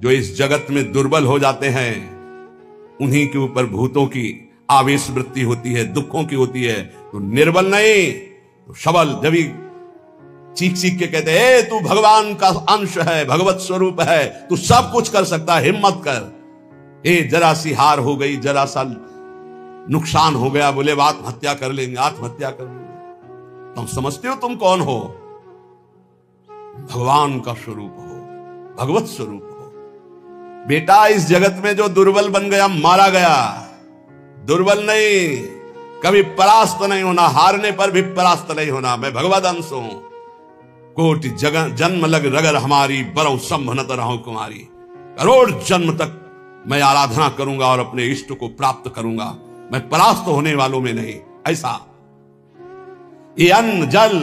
जो इस जगत में दुर्बल हो जाते हैं उन्हीं के ऊपर भूतों की आवेश वृत्ति होती है, दुखों की होती है। तो निर्बल नहीं तो सबल। जब चीख चीख के कहते हैं तू भगवान का अंश है, भगवत स्वरूप है, तू सब कुछ कर सकता है, हिम्मत कर। जरा सी हार हो गई, जरा सा नुकसान हो गया, बोले आत्महत्या कर लेंगे, आत्महत्या कर लेंगे। तुम समझते हो तुम कौन हो? भगवान का स्वरूप हो, भगवत स्वरूप हो। बेटा इस जगत में जो दुर्बल बन गया मारा गया, दुर्बल नहीं, कभी परास्त नहीं होना, हारने पर भी परास्त नहीं होना। मैं भगवत अंश हूं। कोटि जन्म लग रगर हमारी, बरौ संभनत रहो कुमारी। करोड़ जन्म तक मैं आराधना करूंगा और अपने इष्ट को प्राप्त करूंगा, मैं परास्त होने वालों में नहीं। ऐसा ये अन्न जल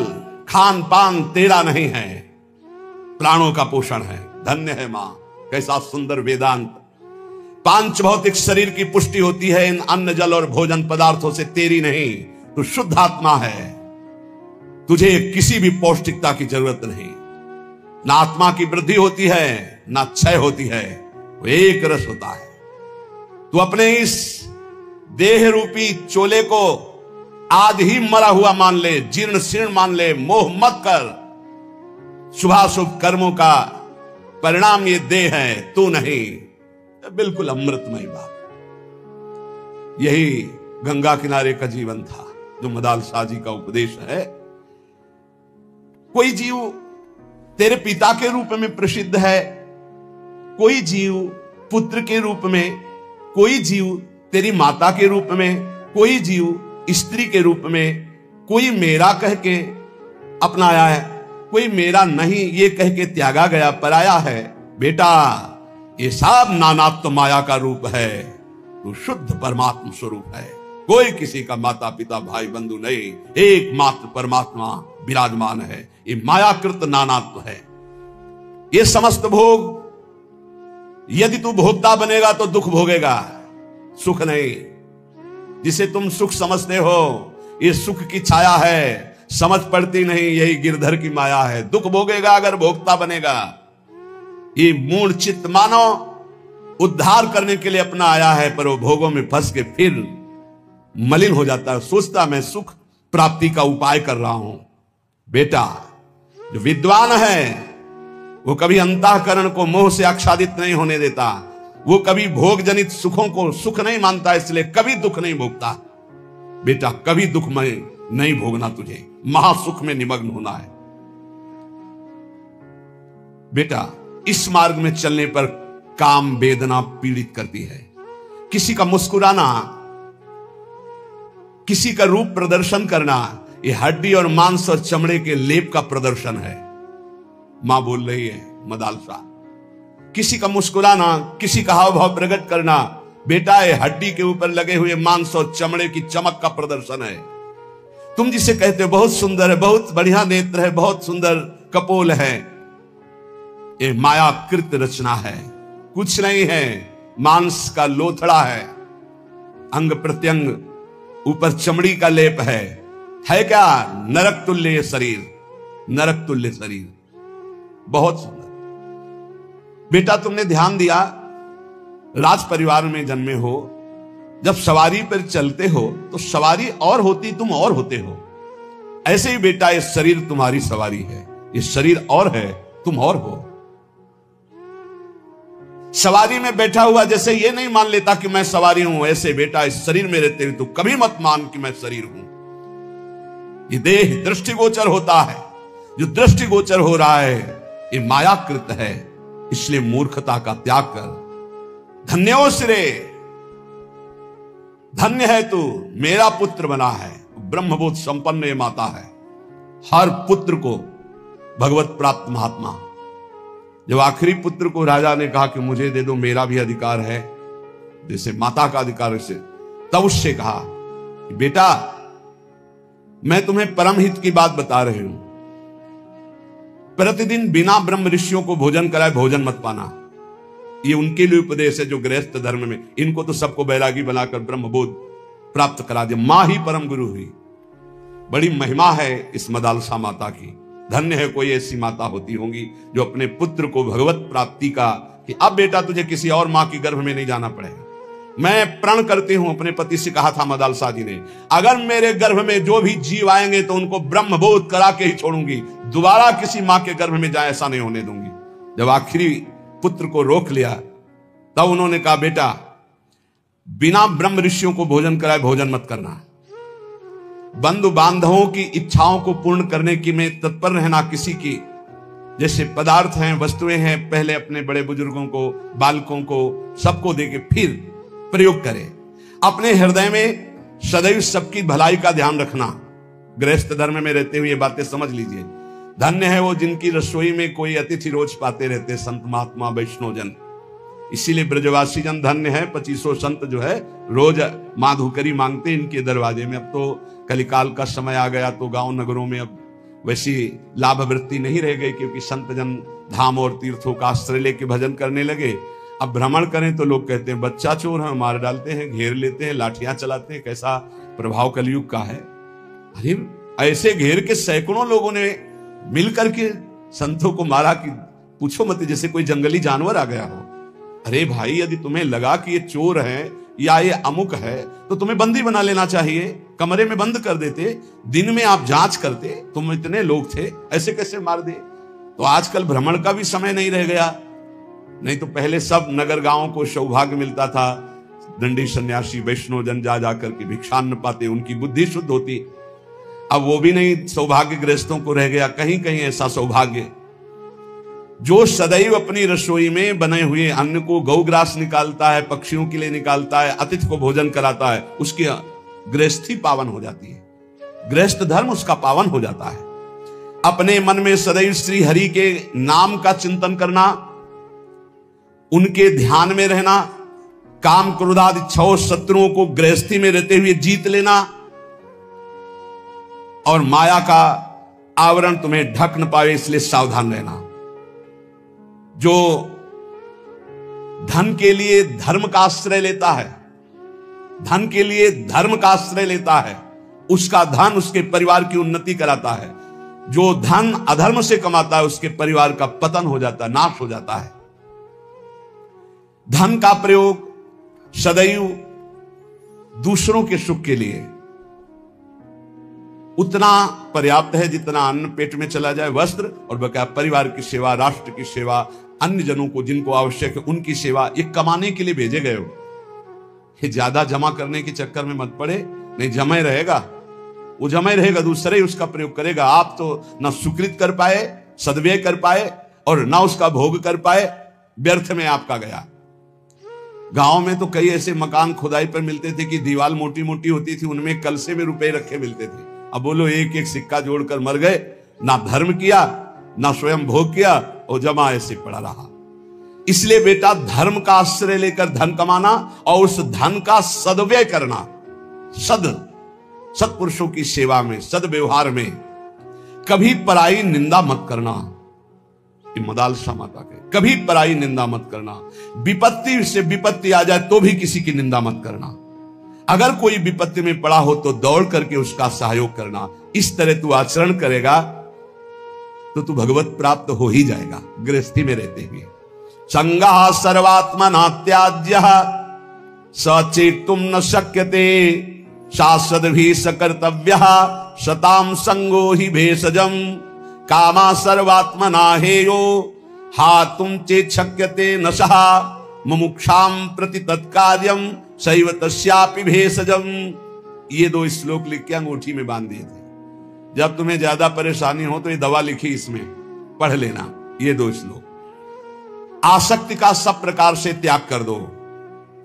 खान पान तेरा नहीं है, प्राणों का पोषण है। धन्य है मां, कैसा सुंदर वेदांत। पांच भौतिक शरीर की पुष्टि होती है इन अन्न जल और भोजन पदार्थों से, तेरी नहीं। तू शुद्ध आत्मा है, तुझे किसी भी पौष्टिकता की जरूरत नहीं। ना आत्मा की वृद्धि होती है ना क्षय होती है, वो एक रस होता है। तू अपने इस देह रूपी चोले को आध ही मरा हुआ मान ले, जीर्ण शीर्ण मान ले, मोह मत कर। शुभाशुभ कर्मों का परिणाम ये देह है, तू नहीं। बिल्कुल अमृतमय बात। यही गंगा किनारे का जीवन था जो मदाल शाह जी का उपदेश है। कोई जीव तेरे पिता के रूप में प्रसिद्ध है, कोई जीव पुत्र के रूप में, कोई जीव तेरी माता के रूप में, कोई जीव स्त्री के रूप में, कोई मेरा कह के अपनाया है, कोई मेरा नहीं ये कह के त्यागा गया, पराया है। बेटा ये सब नानात्व माया का रूप है, तू शुद्ध परमात्मा स्वरूप है। कोई किसी का माता पिता भाई बंधु नहीं, एकमात्र परमात्मा विराजमान है। ये मायाकृत नानात्व है। ये समस्त भोग, यदि तू भोक्ता बनेगा तो दुख भोगेगा, सुख नहीं। जिसे तुम सुख समझते हो ये सुख की छाया है, समझ पड़ती नहीं, यही गिरधर की माया है। दुख भोगेगा अगर भोक्ता बनेगा। ये मूल चित्त मानव उद्धार करने के लिए अपना आया है, पर वो भोगों में फंस के फिर मलिन हो जाता है, सोचता मैं सुख प्राप्ति का उपाय कर रहा हूं। बेटा जो विद्वान है वो कभी अंतःकरण को मोह से आच्छादित नहीं होने देता, वो कभी भोग जनित सुखों को सुख नहीं मानता, इसलिए कभी दुख नहीं भोगता। बेटा कभी दुख में नहीं भोगना, तुझे महासुख में निमग्न होना है। बेटा इस मार्ग में चलने पर काम वेदना पीड़ित करती है। किसी का मुस्कुराना, किसी का रूप प्रदर्शन करना, ये हड्डी और मांस और चमड़े के लेप का प्रदर्शन है। मां बोल रही है मदाल शाह। किसी का मुस्कुराना, किसी का हाव भाव प्रकट करना, बेटा ये हड्डी के ऊपर लगे हुए मांस और चमड़े की चमक का प्रदर्शन है। तुम जिसे कहते हो बहुत सुंदर है, बहुत बढ़िया नेत्र है, बहुत सुंदर कपोल है, ये मायाकृत रचना है, कुछ नहीं है। मांस का लोथड़ा है, अंग प्रत्यंग ऊपर चमड़ी का लेप है क्या? नरक तुल्य ये शरीर, नरक तुल्य शरीर, बहुत सुंदर। बेटा तुमने ध्यान दिया, राज परिवार में जन्मे हो, जब सवारी पर चलते हो तो सवारी और होती, तुम और होते हो। ऐसे ही बेटा ये शरीर तुम्हारी सवारी है, ये शरीर और है, तुम और हो। सवारी में बैठा हुआ जैसे ये नहीं मान लेता कि मैं सवारी हूं, ऐसे बेटा इस शरीर में रहते हुए तू कभी मत मान कि मैं शरीर हूं। ये देह दृष्टिगोचर होता है, जो दृष्टिगोचर हो रहा है ये मायाकृत है, इसलिए मूर्खता का त्याग कर। धन्यो सिरे, धन्य है तू, मेरा पुत्र बना है। ब्रह्मबोध संपन्न ये माता है। हर पुत्र को भगवत प्राप्त महात्मा, जब आखिरी पुत्र को राजा ने कहा कि मुझे दे दो, मेरा भी अधिकार है जैसे माता का अधिकार है, तब उससे कहा कि बेटा मैं तुम्हें परम हित की बात बता रही हूं, प्रतिदिन बिना ब्रह्म ऋषियों को भोजन कराए भोजन मत पाना। ये उनके लिए उपदेश है जो गृहस्थ धर्म में, इनको तो सबको बैरागी बनाकर ब्रह्मबोध प्राप्त करा दिया। मां ही परम गुरु हुई। बड़ी महिमा है इस मदालसा माता की। धन्य है कोई ऐसी माता होती होंगी जो अपने पुत्र को भगवत प्राप्ति का कि अब बेटा तुझे किसी और मां की गर्भ में नहीं जाना पड़ेगा। मैं प्रण करती हूं, अपने पति से कहा था मदालसा जी ने, अगर मेरे गर्भ में जो भी जीव आएंगे तो उनको ब्रह्मबोध करा के ही छोड़ूंगी, दोबारा किसी मां के गर्भ में जाए ऐसा नहीं होने दूंगी। जब आखिरी पुत्र को रोक लिया तब उन्होंने कहा, बेटा बिना ब्रह्म ऋषियों को भोजन कराए भोजन मत करना। बंधु बांधवों की इच्छाओं को पूर्ण करने की में तत्पर रहना, किसी की जैसे पदार्थ हैं, वस्तुएं हैं, पहले अपने बड़े बुजुर्गों को, बालकों को, सबको देके फिर प्रयोग करें। अपने हृदय में सदैव सबकी भलाई का ध्यान रखना। गृहस्थ धर्म में रहते हुए ये बातें समझ लीजिए। धन्य है वो जिनकी रसोई में कोई अतिथि रोज पाते रहते, संत महात्मा वैष्णव जन। इसीलिए ब्रजवासी जन धन्य है, 2500 संत जो है रोज माधुकरी मांगते इनके दरवाजे में। अब तो कलिकाल का समय आ गया तो गांव नगरों में अब वैसी लाभ वृत्ति नहीं रह गई, क्योंकि संत जन धाम और तीर्थों का आश्रय लेके भजन करने लगे। अब भ्रमण करें तो लोग कहते हैं बच्चा चोर है, मार डालते हैं, घेर लेते हैं, लाठियां चलाते हैं। कैसा प्रभाव कलयुग का है। अरे ऐसे घेर के सैकड़ों लोगों ने मिलकर के संतों को मारा कि पूछो मत, जैसे कोई जंगली जानवर आ गया हो। अरे भाई, यदि तुम्हें लगा कि ये चोर है या ये अमुक है तो तुम्हें बंदी बना लेना चाहिए, कमरे में बंद कर देते, दिन में आप जांच करते। तुम इतने लोग थे, ऐसे कैसे मार दे। तो आजकल भ्रमण का भी समय नहीं रह गया। नहीं तो पहले सब नगर गांवों को सौभाग्य मिलता था, दंडी सन्यासी वैष्णव जन जा जाकर के भिक्षान्न पाते, उनकी बुद्धि शुद्ध होती। अब वो भी नहीं सौभाग्य गृहस्थों को रह गया। कहीं कहीं ऐसा सौभाग्य जो सदैव अपनी रसोई में बने हुए अन्न को गौग्रास निकालता है, पक्षियों के लिए निकालता है, अतिथि को भोजन कराता है, उसकी गृहस्थी पावन हो जाती है, गृहस्थ धर्म उसका पावन हो जाता है। अपने मन में सदैव श्री हरि के नाम का चिंतन करना, उनके ध्यान में रहना, काम क्रोधादि इच्छाओं शत्रुओं को गृहस्थी में रहते हुए जीत लेना, और माया का आवरण तुम्हें ढक न पाए इसलिए सावधान रहना। जो धन के लिए धर्म का आश्रय लेता है, धन के लिए धर्म का आश्रय लेता है, उसका धन उसके परिवार की उन्नति कराता है। जो धन अधर्म से कमाता है उसके परिवार का पतन हो जाता है, नाश हो जाता है। धन का प्रयोग सदैव दूसरों के सुख के लिए उतना पर्याप्त है जितना अन्न पेट में चला जाए, वस्त्र और बकाया परिवार की सेवा, राष्ट्र की सेवा, अन्य जनों को जिनको आवश्यक है उनकी सेवा। ये कमाने के लिए भेजे गए हो, ये ज्यादा जमा करने के चक्कर में मत पड़े, नहीं जमा रहेगा, वो जमा रहेगा, दूसरा ही उसका प्रयोग करेगा। आप तो ना सुकृत कर पाए, सदव्यय कर पाए, और ना उसका भोग कर पाए, व्यर्थ में आपका गया। गांव में तो कई ऐसे मकान खुदाई पर मिलते थे कि दीवार मोटी मोटी होती थी, उनमें कलसे में रुपए रखे मिलते थे। अब बोलो एक एक सिक्का जोड़कर मर गए, ना धर्म किया ना स्वयं भोग किया, और जमा ऐसे पड़ा रहा। इसलिए बेटा धर्म का आश्रय लेकर धन कमाना और उस धन का सदव्यय करना, सत्पुरुषों की सेवा में, सदव्यवहार में। कभी पराई निंदा मत करना, मदालसा माता के, कभी पराई निंदा मत करना। विपत्ति से विपत्ति आ जाए तो भी किसी की निंदा मत करना। अगर कोई विपत्ति में पड़ा हो तो दौड़ करके उसका सहयोग करना। इस तरह तू आचरण करेगा तो तू भगवत प्राप्त हो ही जाएगा गृहस्थी में रहते हुए। संगः सर्वात्मना त्याज्यः सचेतुम न शक्यते शाश्वतभिः सकर्तव्यः शतां संगो हि भेषजम् कामा सर्वात्मना हेयो हातुम चेत् शक्यते नशः मुमुक्षां प्रति तत्कार्यं सैव तस्यापि भेषजम्। ये 2 श्लोक लिख के अंगूठी में बांध दिए थे। जब तुम्हें ज्यादा परेशानी हो तो ये दवा लिखी, इसमें पढ़ लेना ये 2 श्लोक। आसक्ति का सब प्रकार से त्याग कर दो।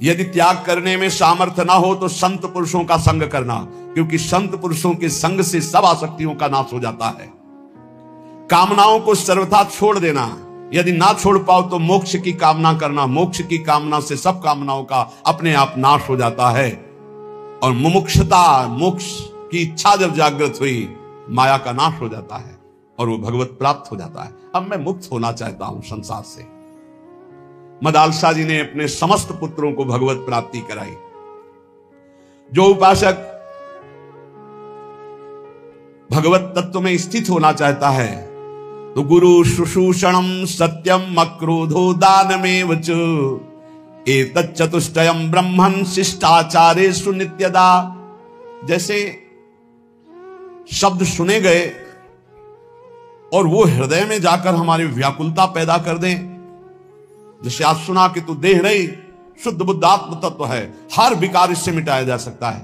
यदि त्याग करने में सामर्थ्य ना हो तो संत पुरुषों का संग करना, क्योंकि संत पुरुषों के संग से सब आसक्तियों का नाश हो जाता है। कामनाओं को सर्वथा छोड़ देना, यदि ना छोड़ पाओ तो मोक्ष की कामना करना। मोक्ष की कामना से सब कामनाओं का अपने आप नाश हो जाता है। और मुमुक्षता, मोक्ष की इच्छा जब जागृत हुई, माया का नाश हो जाता है और वो भगवत प्राप्त हो जाता है। अब मैं मुक्त होना चाहता हूं संसार से। मदालसा जी ने अपने समस्त पुत्रों को भगवत प्राप्ति कराई। जो उपासक भगवत तत्व में स्थित होना चाहता है तो गुरु शुश्रूषणम सत्यम अक्रोधो दानमेव च एतत् चतुष्टयम् ब्रह्मन् शिष्टाचारेषु नित्यदा। जैसे शब्द सुने गए और वो हृदय में जाकर हमारी व्याकुलता पैदा कर दें। जैसे आज सुना कि तू देह रही शुद्ध बुद्धात्म तत्व है, हर विकार इससे मिटाया जा सकता है,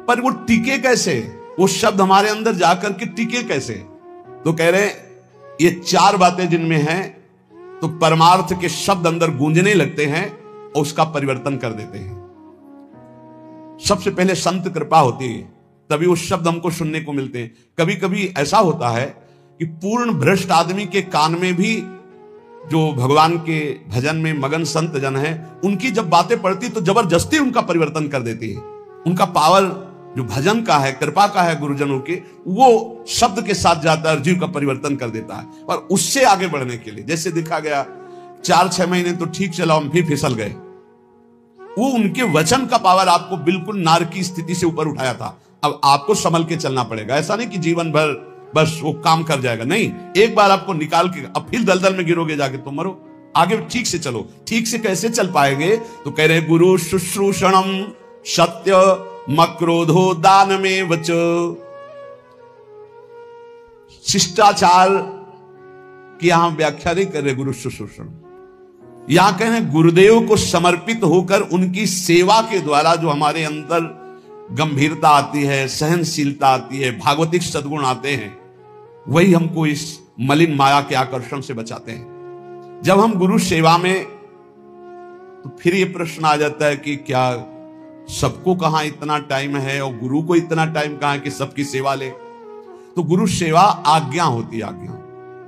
पर वो टिके कैसे? वो शब्द हमारे अंदर जाकर के टिके कैसे? तो कह रहे ये चार बातें जिनमें हैं, तो परमार्थ के शब्द अंदर गूंजने लगते हैं और उसका परिवर्तन कर देते हैं। सबसे पहले संत कृपा होती है, तभी वो शब्द हमको सुनने को मिलते हैं। कभी कभी ऐसा होता है कि पूर्ण भ्रष्ट आदमी के कान में भी जो भगवान के भजन में मगन संत जन है, उनकी जब बातें पड़ती तो जबरदस्ती उनका परिवर्तन कर देती है। उनका पावर जो भजन का है, कृपा का है गुरुजनों के, वो शब्द के साथ जाता है और जीव का परिवर्तन कर देता है। और उससे आगे बढ़ने के लिए, जैसे देखा गया 4-6 महीने तो ठीक चला, हम फिर फिसल गए। वो उनके वचन का पावर आपको बिल्कुल नार की स्थिति से ऊपर उठाया था। अब आपको संभल के चलना पड़ेगा। ऐसा नहीं कि जीवन भर बस वो काम कर जाएगा, नहीं, एक बार आपको निकाल के अब फिर दलदल में गिरोगे जाके तो मरो। आगे ठीक से चलो। ठीक से कैसे चल पाएंगे? तो कह रहे गुरु शुश्रूषणम सत्य मक्रोधो दानमेव च। शिष्टाचार की यहां व्याख्या नहीं कर रहे गुरु शुश्रूषण, यहां कह रहे गुरुदेव को समर्पित होकर उनकी सेवा के द्वारा जो हमारे अंदर गंभीरता आती है, सहनशीलता आती है, भागवतिक सद्गुण आते हैं, वही हमको इस मलिन माया के आकर्षण से बचाते हैं। जब हम गुरु सेवा में, तो फिर ये प्रश्न आ जाता है कि क्या सबको कहां इतना टाइम है और गुरु को इतना टाइम कहां कि सबकी सेवा ले? तो गुरु सेवा आज्ञा होती है, आज्ञा।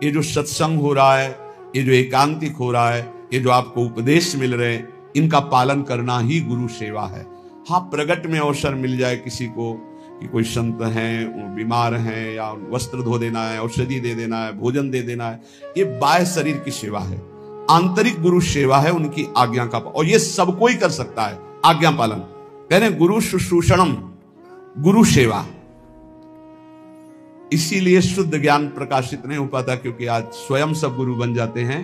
ये जो सत्संग हो रहा है, ये जो एकांतिक हो रहा है, ये जो आपको उपदेश मिल रहे हैं, इनका पालन करना ही गुरु सेवा है। हाँ, प्रगट में अवसर मिल जाए किसी को कि कोई संत हैं, वो बीमार हैं, या वस्त्र धो देना है, औषधि दे देना है, भोजन दे देना है, ये बाह्य शरीर की सेवा है। आंतरिक गुरु सेवा है उनकी आज्ञा का, और ये सब कोई कर सकता है, आज्ञा पालन। कह रहे गुरु शुश्रूषणम, गुरु सेवा। इसीलिए शुद्ध ज्ञान प्रकाशित नहीं हो पाता, क्योंकि आज स्वयं सब गुरु बन जाते हैं।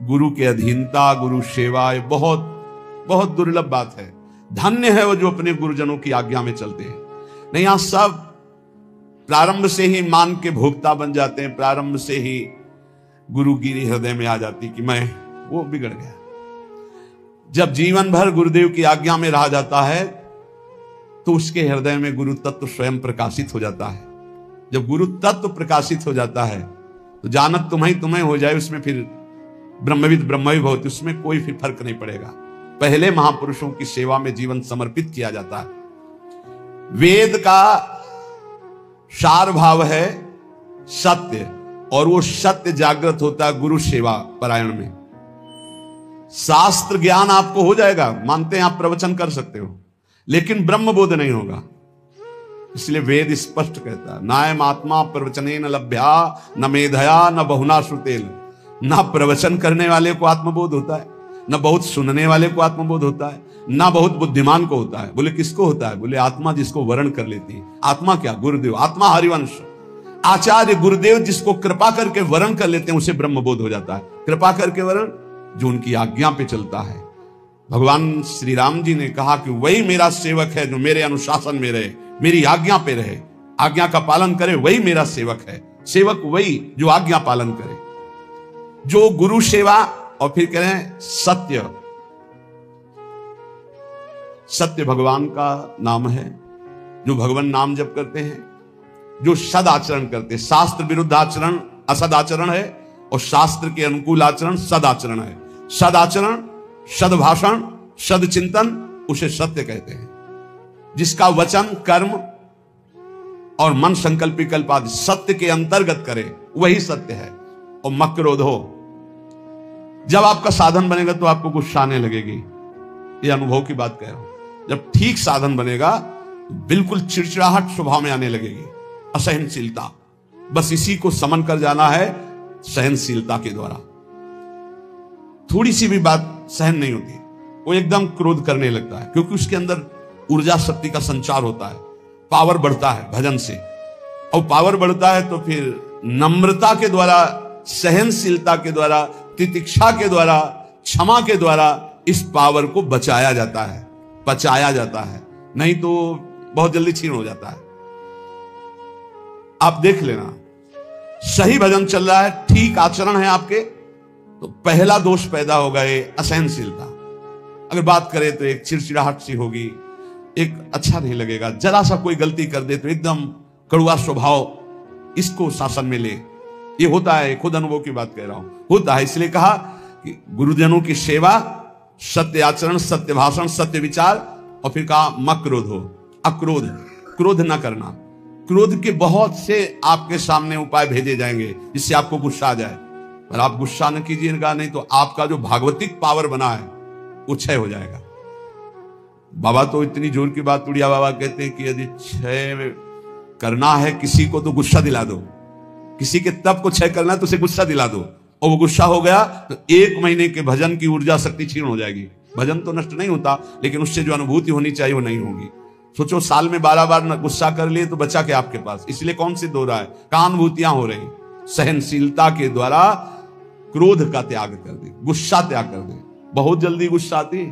गुरु के अधीनता, गुरु सेवा, ये बहुत बहुत दुर्लभ बात है। धन्य है वो जो अपने गुरुजनों की आज्ञा में चलते हैं। नहीं, यहां सब प्रारंभ से ही मान के भोक्ता बन जाते हैं, प्रारंभ से ही गुरुगिरी हृदय में आ जाती कि मैं वो बिगड़ गया। जब जीवन भर गुरुदेव की आज्ञा में रहा जाता है, तो उसके हृदय में गुरु तत्व स्वयं प्रकाशित हो जाता है। जब गुरु तत्व प्रकाशित हो जाता है, तो जानत तुम्हें हो जाए, उसमें फिर ब्रह्मविद ब्रह्मविद भवति, उसमें कोई फिर फर्क नहीं पड़ेगा। पहले महापुरुषों की सेवा में जीवन समर्पित किया जाता है। वेद का सार भाव है सत्य, और वो सत्य जागृत होता है गुरु सेवा परायण में। शास्त्र ज्ञान आपको हो जाएगा, मानते हैं आप प्रवचन कर सकते हो, लेकिन ब्रह्म बोध नहीं होगा। इसलिए वेद स्पष्ट कहता है, नायम आत्मा प्रवचने न लभ्या न मेधया न बहुना श्रुतेल। ना प्रवचन करने वाले को आत्मबोध होता है, न बहुत सुनने वाले को आत्मबोध होता है, ना बहुत बुद्धिमान को होता है। बोले किसको होता है? बोले आत्मा जिसको वर्ण कर लेती है। आत्मा क्या? गुरुदेव। आत्मा हरिवंश, आचार्य गुरुदेव जिसको कृपा करके वर्ण कर लेते हैं, उसे ब्रह्मबोध हो जाता है। कृपा करके वर्ण, जो उनकी आज्ञा पे चलता है। भगवान श्री राम जी ने कहा कि वही मेरा सेवक है जो मेरे अनुशासन में रहे, मेरी आज्ञा पे रहे, आज्ञा का पालन करे, वही मेरा सेवक है। सेवक वही जो आज्ञा पालन करे, जो गुरु सेवा। और फिर कह रहे हैं सत्य। सत्य भगवान का नाम है। जो भगवान नाम जप करते हैं, जो सद आचरण करते हैं। शास्त्र विरुद्ध आचरण असद आचरण है, और शास्त्र के अनुकूल आचरण सद आचरण है। सद आचरण, सद भाषण, सद चिंतन, उसे सत्य कहते हैं। जिसका वचन, कर्म और मन संकल्प विकल्प आदि सत्य के अंतर्गत करे, वही सत्य है। और मक्रोधो, जब आपका साधन बनेगा तो आपको गुस्सा आने लगेगी। ये अनुभव की बात कह रहा हूं। जब ठीक साधन बनेगा तो बिल्कुल चिड़चिड़ाहट स्वभाव में आने लगेगी, असहनशीलता। बस इसी को समन कर जाना है सहनशीलता के द्वारा। थोड़ी सी भी बात सहन नहीं होती, वो एकदम क्रोध करने लगता है, क्योंकि उसके अंदर ऊर्जा शक्ति का संचार होता है, पावर बढ़ता है भजन से। और पावर बढ़ता है तो फिर नम्रता के द्वारा, सहनशीलता के द्वारा, तितिक्षा के द्वारा, क्षमा के द्वारा इस पावर को बचाया जाता है, पचाया जाता है, नहीं तो बहुत जल्दी छीन हो जाता है। आप देख लेना, सही भजन चल रहा है, ठीक आचरण है आपके, तो पहला दोष पैदा होगा ये असहनशीलता। अगर बात करें तो एक चिड़चिड़ाहट सी होगी, एक अच्छा नहीं लगेगा। जरा सा कोई गलती कर दे तो एकदम कड़वा स्वभाव, इसको शासन में ले। ये होता है, खुद अनुभव की बात कह रहा हूं, होता है। इसलिए कहा कि गुरुजनों की सेवा, सत्य आचरण, सत्य भाषण, सत्य विचार, और फिर कहा मक्रोध हो, अक्रोध, क्रोध ना करना। क्रोध के बहुत से आपके सामने उपाय भेजे जाएंगे जिससे आपको गुस्सा आ जाए, पर आप गुस्सा न कीजिएगा, नहीं तो आपका जो भागवतिक पावर बना है वो क्षय हो जाएगा। बाबा तो इतनी जोर की बात, उड़िया बाबा कहते हैं कि यदि क्षय करना है किसी को तो गुस्सा दिला दो, किसी के तप को क्षय करना है तो उसे गुस्सा दिला दो, और वो गुस्सा हो गया तो 1 महीने के भजन की ऊर्जा शक्ति क्षीण हो जाएगी। भजन तो नष्ट नहीं होता, लेकिन उससे जो अनुभूति होनी चाहिए वो नहीं होगी। सोचो, साल में 12 बार गुस्सा कर लिए तो बचा क्या आपके पास? इसलिए कौन सी दो रहा है, कहां अनुभूतियां हो रही? सहनशीलता के द्वारा क्रोध का त्याग कर दे, गुस्सा त्याग कर दे। बहुत जल्दी गुस्सा आती है,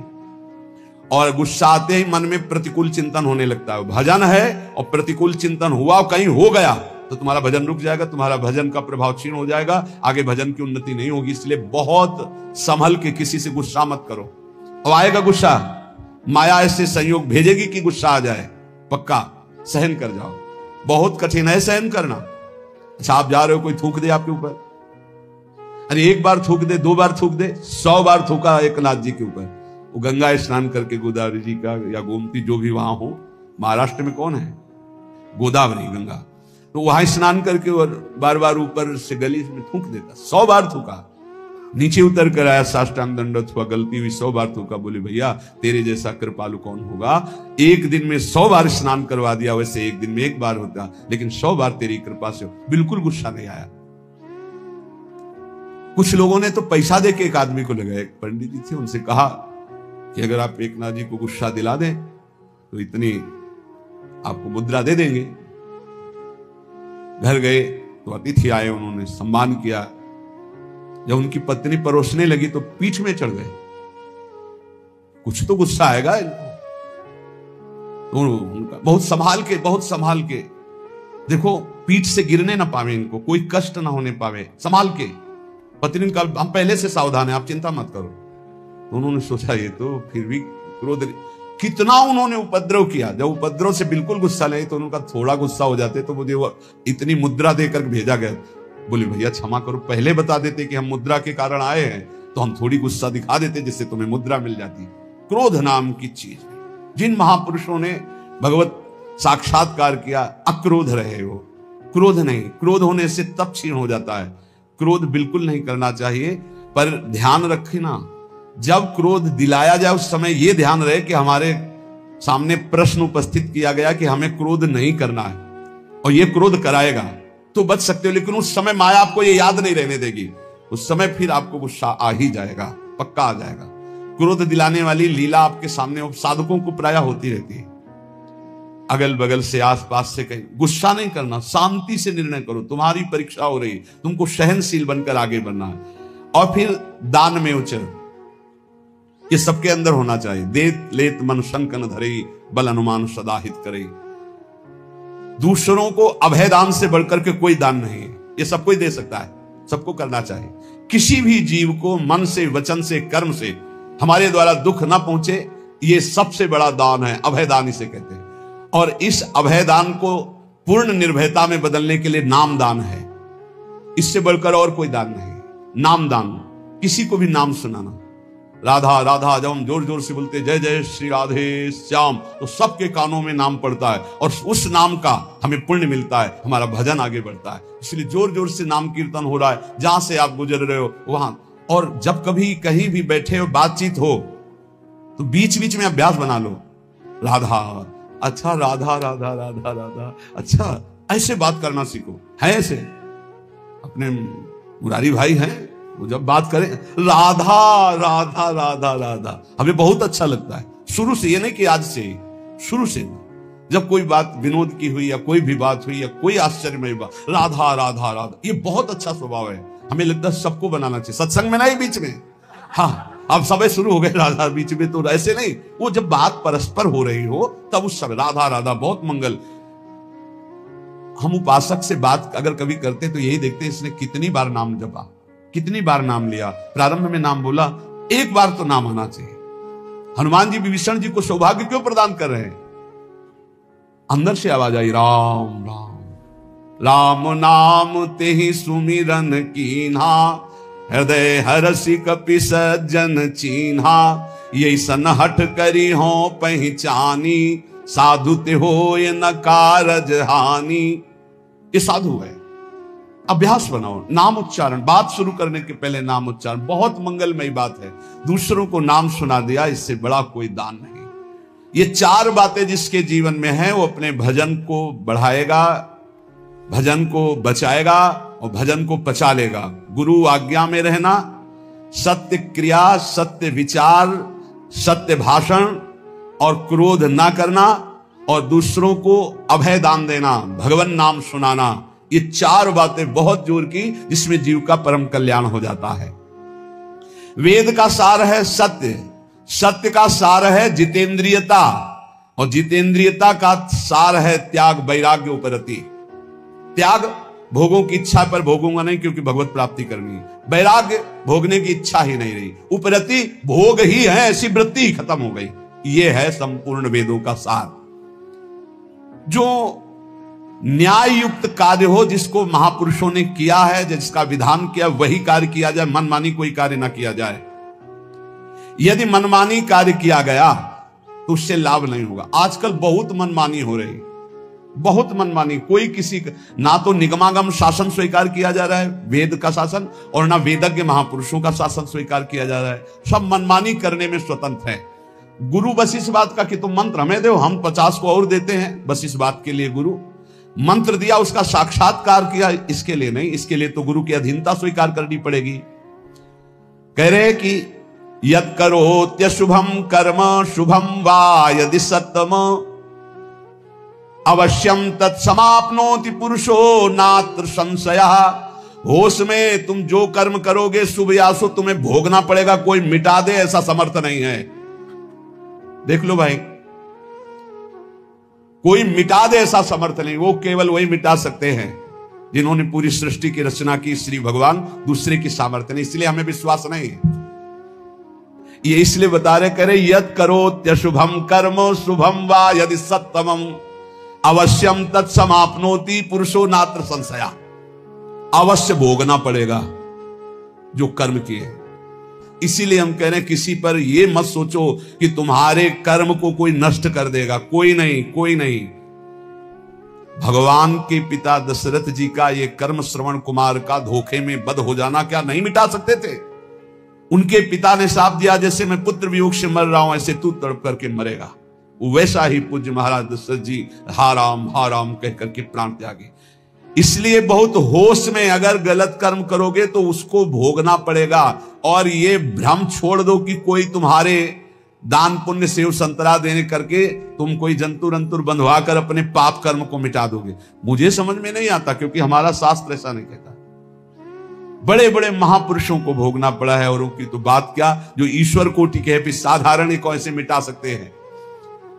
और गुस्सा आते ही मन में प्रतिकूल चिंतन होने लगता है। भजन है और प्रतिकूल चिंतन हुआ और कहीं हो गया तो तुम्हारा भजन रुक जाएगा, तुम्हारा भजन का प्रभाव क्षीण हो जाएगा, आगे भजन की उन्नति नहीं होगी। इसलिए बहुत संभल के किसी से गुस्सा मत करो। और आएगा गुस्सा, माया ऐसे संयोग भेजेगी कि गुस्सा आ जाए, पक्का सहन कर जाओ। बहुत कठिन है सहन करना। अच्छा, आप जा रहे हो, कोई थूक दे आपके ऊपर, अरे 1 बार थूक दे, 2 बार थूक दे, 100 बार थूका एकनाथ जी के ऊपर। वो गंगा स्नान करके, गोदावरी जी का या गोमती जो भी वहां हो, महाराष्ट्र में कौन है, गोदावरी गंगा, तो वहां स्नान करके और बार बार ऊपर से गली में थूक देता। 100 बार थूका, नीचे उतर कर आया, साष्टांग दंडवत हुआ, गलती हुई, 100 बार थूका। बोले भैया तेरे जैसा कृपालु कौन होगा, 1 दिन में 100 बार स्नान करवा दिया, वैसे 1 दिन में 1 बार होता, लेकिन 100 बार तेरी कृपा से। बिल्कुल गुस्सा नहीं आया। कुछ लोगों ने तो पैसा देके एक आदमी को लगाया, एक पंडित जी थे, उनसे कहा कि अगर आप एकनाथ जी को गुस्सा दिला दें तो इतनी आपको मुद्रा दे देंगे। घर गए तो अतिथि आए, उन्होंने सम्मान किया। जब उनकी पत्नी परोसने लगी तो पीठ में चढ़ गए। कुछ तो गुस्सा आएगा इनको, तो उनका बहुत संभाल के देखो, पीठ से गिरने ना पावे, इनको कोई कष्ट ना होने पावे, संभाल के। पत्नी का हम पहले से सावधान है, आप चिंता मत करो। तो उन्होंने सोचा ये तो फिर भी क्रोध, कितना उन्होंने उपद्रव किया। जब उपद्रव से बिल्कुल गुस्सा नहीं तो उनका थोड़ा गुस्सा हो जाते तो मुझे वो इतनी मुद्रा देकर भेजा गया। बोले भैया क्षमा करो, पहले बता देते कि हम मुद्रा के कारण आए हैं तो हम थोड़ी गुस्सा दिखा देते, जिससे तुम्हें मुद्रा मिल जाती। क्रोध नाम की चीज, जिन महापुरुषों ने भगवत साक्षात्कार किया, अक्रोध रहे हो, क्रोध नहीं। क्रोध होने से तप क्षीण हो जाता है। क्रोध बिल्कुल नहीं करना चाहिए, पर ध्यान रखना, जब क्रोध दिलाया जाए उस समय यह ध्यान रहे कि हमारे सामने प्रश्न उपस्थित किया गया कि हमें क्रोध नहीं करना है, और यह क्रोध कराएगा तो बच सकते हो, लेकिन उस समय माया आपको ये याद नहीं रहने देगी। उस समय फिर आपको गुस्सा आ ही जाएगा, पक्का आ जाएगा। क्रोध दिलाने वाली लीला आपके सामने साधकों को प्रायः होती रहती है, अगल बगल से, आसपास से। कहीं गुस्सा नहीं करना, शांति से निर्णय करो। तुम्हारी परीक्षा हो रही, तुमको सहनशील बनकर आगे बढ़ना है। और फिर दान में उचर, ये सबके अंदर होना चाहिए। देत लेत मन शंकन धरे, बल अनुमान सदा हित करे। दूसरों को अभय दान से बढ़कर के कोई दान नहीं है, ये सबको ही दे सकता है, सबको करना चाहिए। किसी भी जीव को मन से, वचन से, कर्म से हमारे द्वारा दुख ना पहुंचे, ये सबसे बड़ा दान है, अभय दान इसे कहते हैं। और इस अभय दान को पूर्ण निर्भयता में बदलने के लिए नाम दान है, इससे बढ़कर और कोई दान नहीं। नाम दान, किसी को भी नाम सुनाना। राधा राधा जब हम जोर जोर से बोलते जय जय श्री राधे श्याम, तो सबके कानों में नाम पड़ता है, और उस नाम का हमें पुण्य मिलता है, हमारा भजन आगे बढ़ता है। इसलिए जोर जोर से नाम कीर्तन हो रहा है, जहां से आप गुजर रहे हो वहां। और जब कभी कहीं भी बैठे हो, बातचीत हो, तो बीच बीच में अभ्यास बना लो, राधा, अच्छा राधा राधा राधा राधा, अच्छा ऐसे बात करना सीखो। है ऐसे अपने मुरारी भाई हैं, वो जब बात करें राधा राधा राधा राधा, हमें बहुत अच्छा लगता है। शुरू से, ये नहीं कि आज से, शुरू से जब कोई बात विनोद की हुई या कोई भी बात हुई या कोई आश्चर्यमय बात, राधा राधा राधा, ये बहुत अच्छा स्वभाव है। हमें लगता है सबको बनाना चाहिए, सत्संग में नहीं, बीच में। हाँ, अब समय शुरू हो गए राधा बीच में, तो ऐसे नहीं, वो जब बात परस्पर हो रही हो तब उस समय राधा राधा, बहुत मंगल। हम उपासक से बात अगर कभी करते तो यही देखते हैं इसने कितनी बार नाम जपा, कितनी बार नाम लिया, प्रारंभ में नाम बोला, एक बार तो नाम आना चाहिए। हनुमान जी विभीषण जी को सौभाग्य क्यों प्रदान कर रहे हैं? अंदर से आवाज आई, राम राम राम नाम ते ही सुमिरन कीन्हा, हृदय हरसि कपि सज्जन चीन्हा, यही सन हठ करी हो पहचानी, साधु ते हो ये न कारज हानि। ये साधु है। अभ्यास बनाओ, नाम उच्चारण, बात शुरू करने के पहले नाम उच्चारण, बहुत मंगलमयी बात है। दूसरों को नाम सुना दिया, इससे बड़ा कोई दान नहीं। ये चार बातें जिसके जीवन में है वो अपने भजन को बढ़ाएगा, भजन को बचाएगा और भजन को पचा लेगा। गुरु आज्ञा में रहना, सत्य क्रिया, सत्य विचार, सत्य भाषण और क्रोध ना करना, और दूसरों को अभय दान देना, भगवान नाम सुनाना, ये चार बातें बहुत जोर की, जिसमें जीव का परम कल्याण हो जाता है। वेद का सार है सत्य, सत्य का सार है जितेंद्रियता, और जितेंद्रियता का सार है त्याग, वैराग्य, उपरति। त्याग, भोगों की इच्छा पर भोगूंगा नहीं क्योंकि भगवत प्राप्ति करनी है। वैराग्य, भोगने की इच्छा ही नहीं रही। उपरति, भोग ही है, ऐसी वृत्ति ही खत्म हो गई। ये है संपूर्ण वेदों का सार। जो न्याय युक्त कार्य हो, जिसको महापुरुषों ने किया है, जिसका विधान किया, वही कार्य किया जाए, मनमानी कोई कार्य ना किया जाए। यदि मनमानी कार्य किया गया तो उससे लाभ नहीं होगा। आजकल बहुत मनमानी हो रही, बहुत मनमानी। कोई किसी ना तो निगमागम शासन स्वीकार किया जा रहा है, वेद का शासन, और ना वेदज्ञ महापुरुषों का शासन स्वीकार किया जा रहा है। सब मनमानी करने में स्वतंत्र है। गुरु बस इस बात का कि तुम मंत्र हमें दो, हम 50 को और देते हैं, बस इस बात के लिए गुरु मंत्र दिया, उसका साक्षात्कार किया, इसके लिए नहीं। इसके लिए तो गुरु की अधीनता स्वीकार करनी पड़ेगी। कह रहे कि यत् करोत्य शुभम कर्म शुभम वा यदि सत्यम, अवश्यम तत्समाप्नोति पुरुषो नात्र संशयः। होश में तुम जो कर्म करोगे शुभ या शुभ, तुम्हें भोगना पड़ेगा, कोई मिटा दे ऐसा समर्थ नहीं है। देख लो भाई, कोई मिटा दे ऐसा समर्थ नहीं। वो केवल वही मिटा सकते हैं जिन्होंने पूरी सृष्टि की रचना की, श्री भगवान, दूसरे की सामर्थ्य नहीं। इसलिए हमें विश्वास नहीं है। ये इसलिए बता रहे, करे यत् करोत्यशुभम कर्म शुभम वा यदि सत्तमम, अवश्यम तत्समाप्नोति पुरुषो नात्र संशया। अवश्य भोगना पड़ेगा जो कर्म किए। इसीलिए हम कह रहे हैं, किसी पर ये मत सोचो कि तुम्हारे कर्म को कोई नष्ट कर देगा। कोई नहीं, कोई नहीं। भगवान के पिता दशरथ जी का ये कर्म श्रवण कुमार का धोखे में बध हो जाना क्या नहीं मिटा सकते थे? उनके पिता ने शाप दिया, जैसे मैं पुत्र वियोग से मर रहा हूं ऐसे तू तड़प करके मरेगा। वैसा ही पूज्य महाराज दशरथ जी हा राम कह करके प्राण त्यागे। इसलिए बहुत होश में अगर गलत कर्म करोगे तो उसको भोगना पड़ेगा। और ये भ्रम छोड़ दो कि कोई तुम्हारे दान पुण्य सेव संतरा देने करके तुम कोई जंतुर अंतुर बंधवा कर अपने पाप कर्म को मिटा दोगे। मुझे समझ में नहीं आता, क्योंकि हमारा शास्त्र ऐसा नहीं कहता। बड़े बड़े महापुरुषों को भोगना पड़ा है, और उनकी तो बात क्या, जो ईश्वर कोटि के है, साधारण को ऐसे मिटा सकते हैं।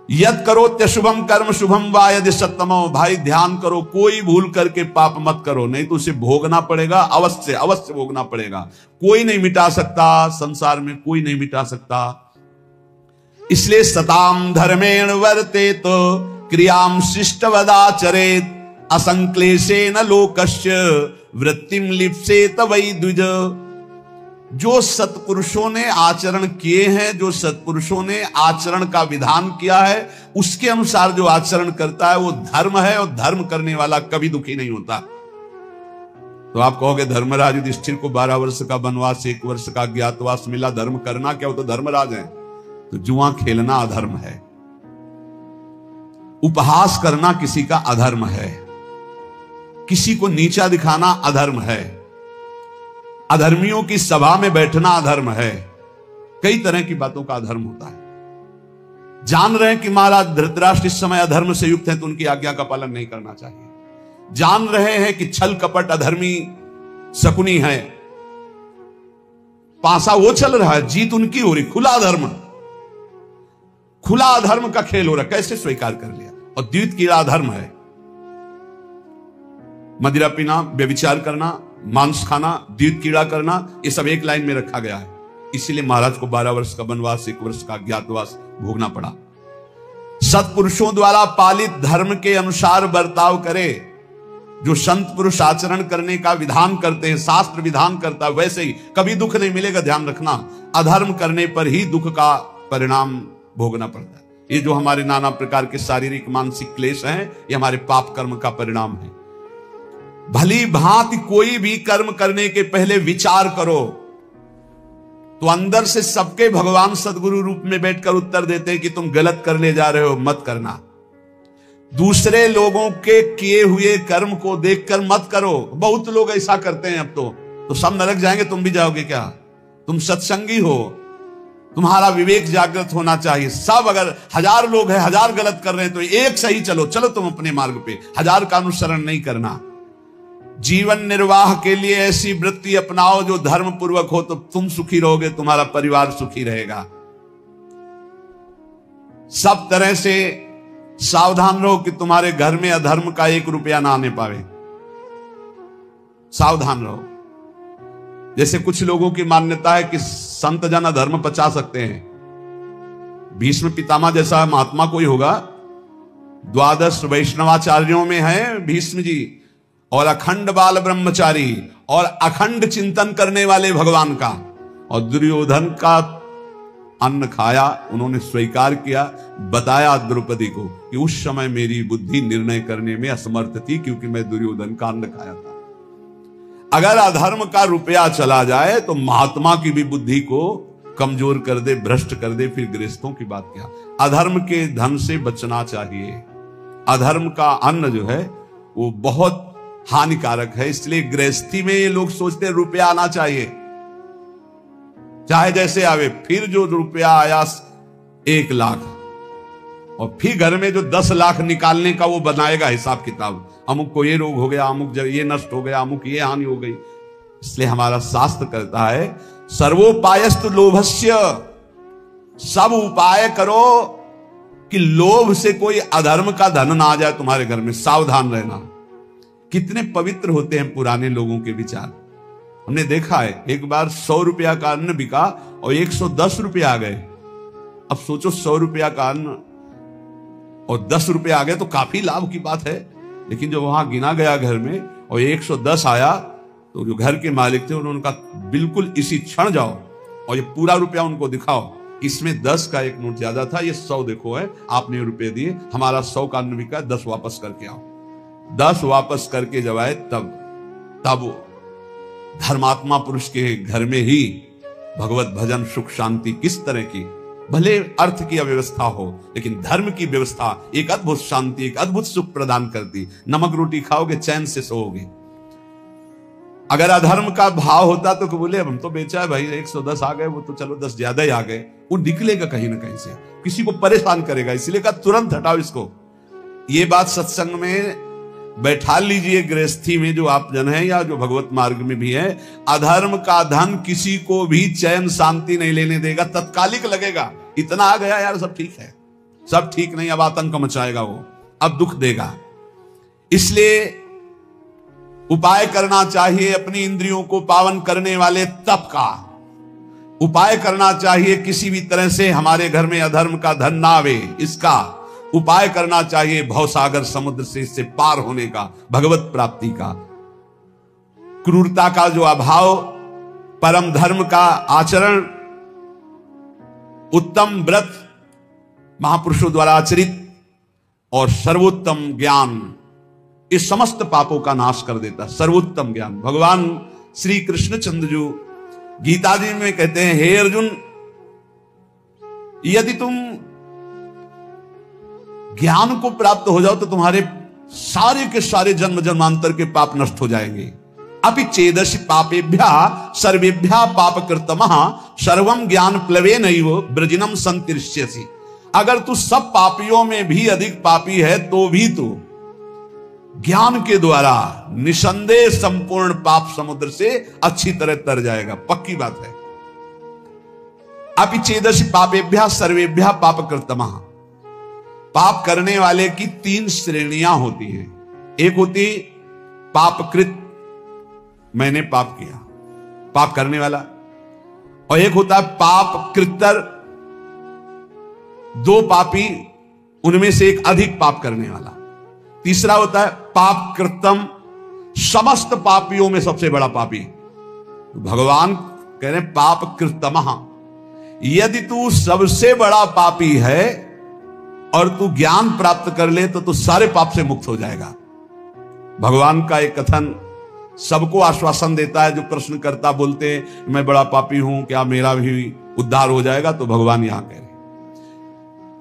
यद करोत्य शुभम कर्म शुभम वा यदि सत्तमो। भाई ध्यान करो, कोई भूल करके पाप मत करो, नहीं तो उसे भोगना पड़ेगा। अवश्य अवश्य भोगना पड़ेगा। कोई नहीं मिटा सकता, संसार में कोई नहीं मिटा सकता। इसलिए सताम धर्मेण वर्तेत क्रियाम शिष्टवदाचरेत, असंक्लेशेन लोकस्य वृत्तिम लिप्सेत वै द्विज। जो सत्पुरुषों ने आचरण किए हैं, जो सत्पुरुषों ने आचरण का विधान किया है, उसके अनुसार जो आचरण करता है वो धर्म है, और धर्म करने वाला कभी दुखी नहीं होता। तो आप कहोगे धर्मराज युधिष्ठिर को 12 वर्ष का वनवास, 1 वर्ष का ज्ञातवास मिला, धर्म करना क्या? वो तो धर्मराज है। तो जुआ खेलना अधर्म है, उपहास करना किसी का अधर्म है, किसी को नीचा दिखाना अधर्म है, अधर्मियों की सभा में बैठना अधर्म है। कई तरह की बातों का अधर्म होता है। जान रहे हैं कि महाराज धृतराष्ट्र इस समय अधर्म से युक्त हैं तो उनकी आज्ञा का पालन नहीं करना चाहिए। जान रहे हैं कि छल कपट अधर्मी शकुनी है, पासा वो चल रहा है, जीत उनकी हो रही, खुला अधर्म का खेल हो रहा है, कैसे स्वीकार कर लिया। और द्वित कीड़ा अधर्म है, मदिरा पीना, व्यभिचार करना, मांस खाना, द्वित कीड़ा करना, ये सब एक लाइन में रखा गया है। इसीलिए महाराज को 12 वर्ष का वनवास, 1 वर्ष का अज्ञातवास भोगना पड़ा। सत्पुरुषों द्वारा पालित धर्म के अनुसार बर्ताव करे, जो संत पुरुष आचरण करने का विधान करते हैं, शास्त्र विधान करता है, वैसे ही कभी दुख नहीं मिलेगा। ध्यान रखना, अधर्म करने पर ही दुख का परिणाम भोगना पड़ता है। ये जो हमारे नाना प्रकार के शारीरिक मानसिक क्लेश हैं, ये हमारे पाप कर्म का परिणाम है। भली भांति कोई भी कर्म करने के पहले विचार करो, तो अंदर से सबके भगवान सदगुरु रूप में बैठकर उत्तर देते हैं कि तुम गलत करने जा रहे हो, मत करना। दूसरे लोगों के किए हुए कर्म को देखकर मत करो। बहुत लोग ऐसा करते हैं। अब तो सब नरक जाएंगे, तुम भी जाओगे क्या? तुम सत्संगी हो, तुम्हारा विवेक जागृत होना चाहिए। सब अगर 1000 लोग हैं, 1000 गलत कर रहे हैं, तो एक सही चलो तुम अपने मार्ग पे, 1000 का अनुसरण नहीं करना। जीवन निर्वाह के लिए ऐसी वृत्ति अपनाओ जो धर्म पूर्वक हो, तो तुम सुखी रहोगे, तुम्हारा परिवार सुखी रहेगा। सब तरह से सावधान रहो कि तुम्हारे घर में अधर्म का 1 रुपया ना आने पावे। सावधान रहो। जैसे कुछ लोगों की मान्यता है कि संत जन अधर्म पचा सकते हैं। भीष्म पितामह जैसा महात्मा कोई होगा, 12 वैष्णवाचार्यों में है भीष्म जी, और अखंड बाल ब्रह्मचारी, और अखंड चिंतन करने वाले भगवान का। और दुर्योधन का अन्न खाया, उन्होंने स्वीकार किया, बताया द्रौपदी को कि उस समय मेरी बुद्धि निर्णय करने में असमर्थ थी, क्योंकि मैं दुर्योधन का अन्न खाया था। अगर अधर्म का रुपया चला जाए तो महात्मा की भी बुद्धि को कमजोर कर दे, भ्रष्ट कर दे, फिर गृहस्थों की बात क्या। अधर्म के धन से बचना चाहिए। अधर्म का अन्न जो है वो बहुत हानिकारक है। इसलिए गृहस्थी में ये लोग सोचते हैं रुपया आना चाहिए, चाहे जैसे आवे। फिर जो रुपया आया 1 लाख, और फिर घर में जो 10 लाख निकालने का वो बनाएगा हिसाब किताब। अमुक को ये रोग हो गया, अमुक जब ये नष्ट हो गया, अमुक ये हानि हो गई। इसलिए हमारा शास्त्र कहता है सर्वोपायस्तु लोभस्य, सब उपाय करो कि लोभ से कोई अधर्म का धन ना आ जाए तुम्हारे घर में। सावधान रहना। कितने पवित्र होते हैं पुराने लोगों के विचार। हमने देखा है, एक बार 100 रुपया का अन्न बिका और 110 रुपया आ गए। अब सोचो 100 रुपया का अन्न और 10 रुपये आ गए तो काफी लाभ की बात है। लेकिन जब वहां गिना गया घर में और 110 आया, तो जो घर के मालिक थे उन्होंने कहा बिल्कुल इसी क्षण जाओ और ये पूरा रुपया उनको दिखाओ, इसमें 10 का 1 नोट ज्यादा था, ये 100 देखो है, आपने रुपए दिए, हमारा 100 का अन्न बिका, 10 वापस करके आओ। 10 वापस करके जब आए तब धर्मात्मा पुरुष के घर में ही भगवत भजन, सुख शांति किस तरह की, भले अर्थ की अव्यवस्था हो लेकिन धर्म की व्यवस्था एक अद्भुत शांति, एक अद्भुत सुख प्रदान करती। नमक रोटी खाओगे, चैन से सोओगे। अगर अधर्म का भाव होता तो बोले हम तो बेचा है भाई, 110 आ गए, वो तो चलो 10 ज्यादा ही आ गए, वो निकलेगा कहीं ना कहीं से, किसी को परेशान करेगा। इसलिए कहा तुरंत हटाओ इसको। ये बात सत्संग में बैठा लीजिए। गृहस्थी में जो आप जन है या जो भगवत मार्ग में भी है, अधर्म का धन किसी को भी चैन शांति नहीं लेने देगा, तत्कालिक लगेगा। इतना आ गया यार, सब ठीक है, सब ठीक नहीं, अब आतंक मचाएगा वो, अब दुख देगा। इसलिए उपाय करना चाहिए अपनी इंद्रियों को पावन करने वाले तप का उपाय करना चाहिए। किसी भी तरह से हमारे घर में अधर्म का धन ना आवे, इसका उपाय करना चाहिए। भवसागर समुद्र से इससे पार होने का, भगवत प्राप्ति का, क्रूरता का जो अभाव, परम धर्म का आचरण, उत्तम व्रत महापुरुषों द्वारा आचरित और सर्वोत्तम ज्ञान, इस समस्त पापों का नाश कर देता। सर्वोत्तम ज्ञान भगवान श्री कृष्णचंद्र जो गीता जी में कहते हैं, हे अर्जुन, यदि तुम ज्ञान को प्राप्त हो जाओ तो तुम्हारे सारे के सारे जन्म जन्मांतर के पाप नष्ट हो जाएंगे। अपि चेदसि पापेभ्यः सर्वेभ्यः पापकृतमः सर्वं ज्ञान प्लवेनैव ब्रजिनम संतिष्यसि। अगर तू सब पापियों में भी अधिक पापी है तो भी तू ज्ञान के द्वारा निसंदेह संपूर्ण पाप समुद्र से अच्छी तरह तर जाएगा, पक्की बात है। अपि चेदसि पापेभ्यः सर्वेभ्यः पापकृतमः। पाप करने वाले की 3 श्रेणियां होती हैं। एक होती पापकृत, मैंने पाप किया, पाप करने वाला, और एक होता है पाप कृतर, 2 पापी उनमें से एक अधिक पाप करने वाला। तीसरा होता है पाप कृतम, समस्त पापियों में सबसे बड़ा पापी। भगवान कह रहे पाप कृतमः, यदि तू सबसे बड़ा पापी है और तू ज्ञान प्राप्त कर ले तो तू सारे पाप से मुक्त हो जाएगा। भगवान का एक कथन सबको आश्वासन देता है। जो प्रश्न करता बोलते हैं मैं बड़ा पापी हूं, क्या मेरा भी उद्धार हो जाएगा? तो भगवान यहां कह रहे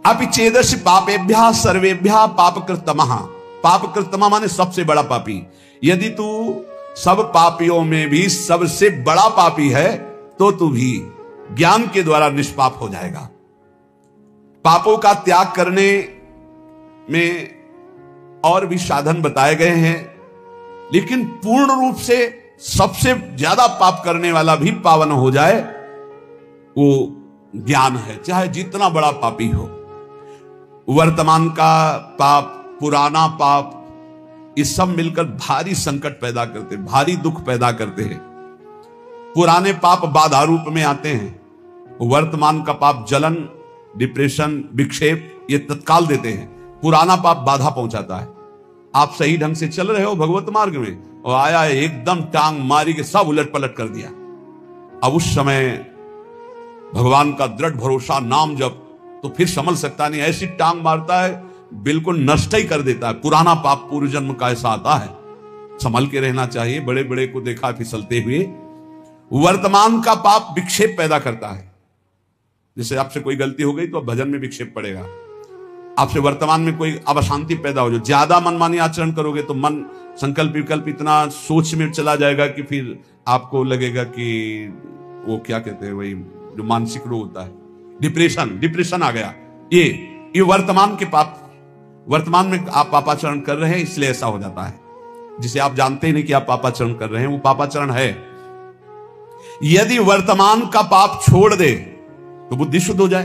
अपि चेदसि पापेभ्यः सर्वेभ्यः पापकृतमः। पापकृतमः माने सबसे बड़ा पापी। यदि तू सब पापियों में भी सबसे बड़ा पापी है तो तू भी ज्ञान के द्वारा निष्पाप हो जाएगा। पापों का त्याग करने में और भी साधन बताए गए हैं, लेकिन पूर्ण रूप से सबसे ज्यादा पाप करने वाला भी पावन हो जाए वो ज्ञान है, चाहे जितना बड़ा पापी हो। वर्तमान का पाप, पुराना पाप, ये सब मिलकर भारी संकट पैदा करते, भारी दुख पैदा करते हैं। पुराने पाप बाधा रूप में आते हैं, वर्तमान का पाप जलन, डिप्रेशन, विक्षेप ये तत्काल देते हैं। पुराना पाप बाधा पहुंचाता है। आप सही ढंग से चल रहे हो भगवत मार्ग में और आया है एकदम टांग मारी के सब उलट पलट कर दिया। अब उस समय भगवान का दृढ़ भरोसा नाम जब, तो फिर समझ सकता नहीं, ऐसी टांग मारता है बिल्कुल नष्ट ही कर देता है। पुराना पाप पूर्व जन्म का ऐसा आता है, संभल के रहना चाहिए। बड़े बड़े को देखा फिसलते हुए। वर्तमान का पाप विक्षेप पैदा करता है। जैसे आपसे कोई गलती हो गई तो भजन में विक्षेप पड़ेगा। आपसे वर्तमान में कोई अब अशांति पैदा हो, जो ज्यादा मनमानी आचरण करोगे तो मन संकल्प विकल्प इतना सोच में चला जाएगा कि फिर आपको लगेगा कि वो क्या कहते हैं, वही जो मानसिक रोग होता है, डिप्रेशन आ गया। ये वर्तमान के पाप, वर्तमान में आप पापाचरण कर रहे हैं इसलिए ऐसा हो जाता है, जिसे आप जानते ही नहीं कि आप पापाचरण कर रहे हैं, वो पापाचरण है। यदि वर्तमान का पाप छोड़ दे तो बुद्धि शुद्ध हो जाए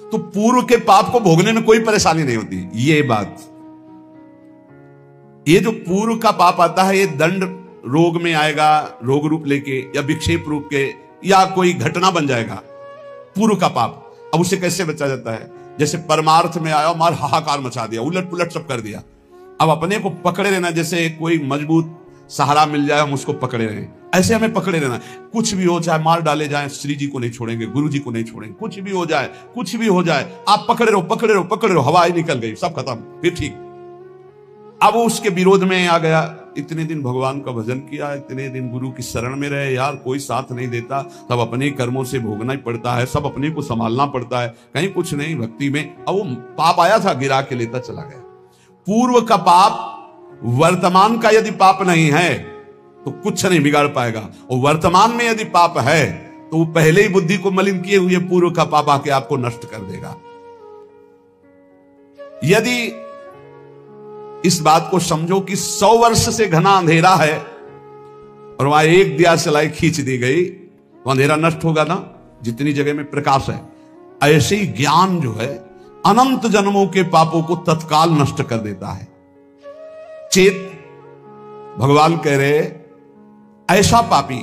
तो पूर्व के पाप को भोगने में कोई परेशानी नहीं होती। ये बात, ये जो पूर्व का पाप आता है ये दंड रोग में आएगा, रोग रूप लेके या विक्षेप रूप के, या कोई घटना बन जाएगा पूर्व का पाप। अब उसे कैसे बचा जाता है? जैसे परमार्थ में आया, मार हाहाकार मचा दिया, उलट पुलट सब कर दिया। अब अपने को पकड़े रहना, जैसे कोई मजबूत सहारा मिल जाए हम उसको पकड़े रहें, ऐसे हमें पकड़े रहना। कुछ भी हो जाए, मार डाले जाए, श्री जी को नहीं छोड़ेंगे, गुरु जी को नहीं छोड़ेंगे, कुछ भी हो जाए, कुछ भी हो जाए, आप पकड़े रहो पकड़े रहो पकड़े रहो, हवा ही निकल गई, सब खत्म, फिर ठीक। अब वो उसके विरोध में आ गया। इतने दिन भगवान का भजन किया, इतने दिन गुरु की शरण में रहे, यार कोई साथ नहीं देता, सब अपने कर्मों से भोगना ही पड़ता है, सब अपने को संभालना पड़ता है, कहीं कुछ नहीं भक्ति में। अब वो पाप आया था, गिरा के लेता चला गया। पूर्व का पाप वर्तमान का यदि पाप नहीं है तो कुछ नहीं बिगाड़ पाएगा, और वर्तमान में यदि पाप है तो वो पहले ही बुद्धि को मलिन किए हुए पूर्व का पाप आके आपको नष्ट कर देगा। यदि इस बात को समझो कि 100 वर्ष से घना अंधेरा है और वहां एक दिया सलाई खींच दी गई तो अंधेरा नष्ट होगा ना, जितनी जगह में प्रकाश है। ऐसे ही ज्ञान जो है अनंत जन्मों के पापों को तत्काल नष्ट कर देता है। चेत भगवान कह रहे ऐसा पापी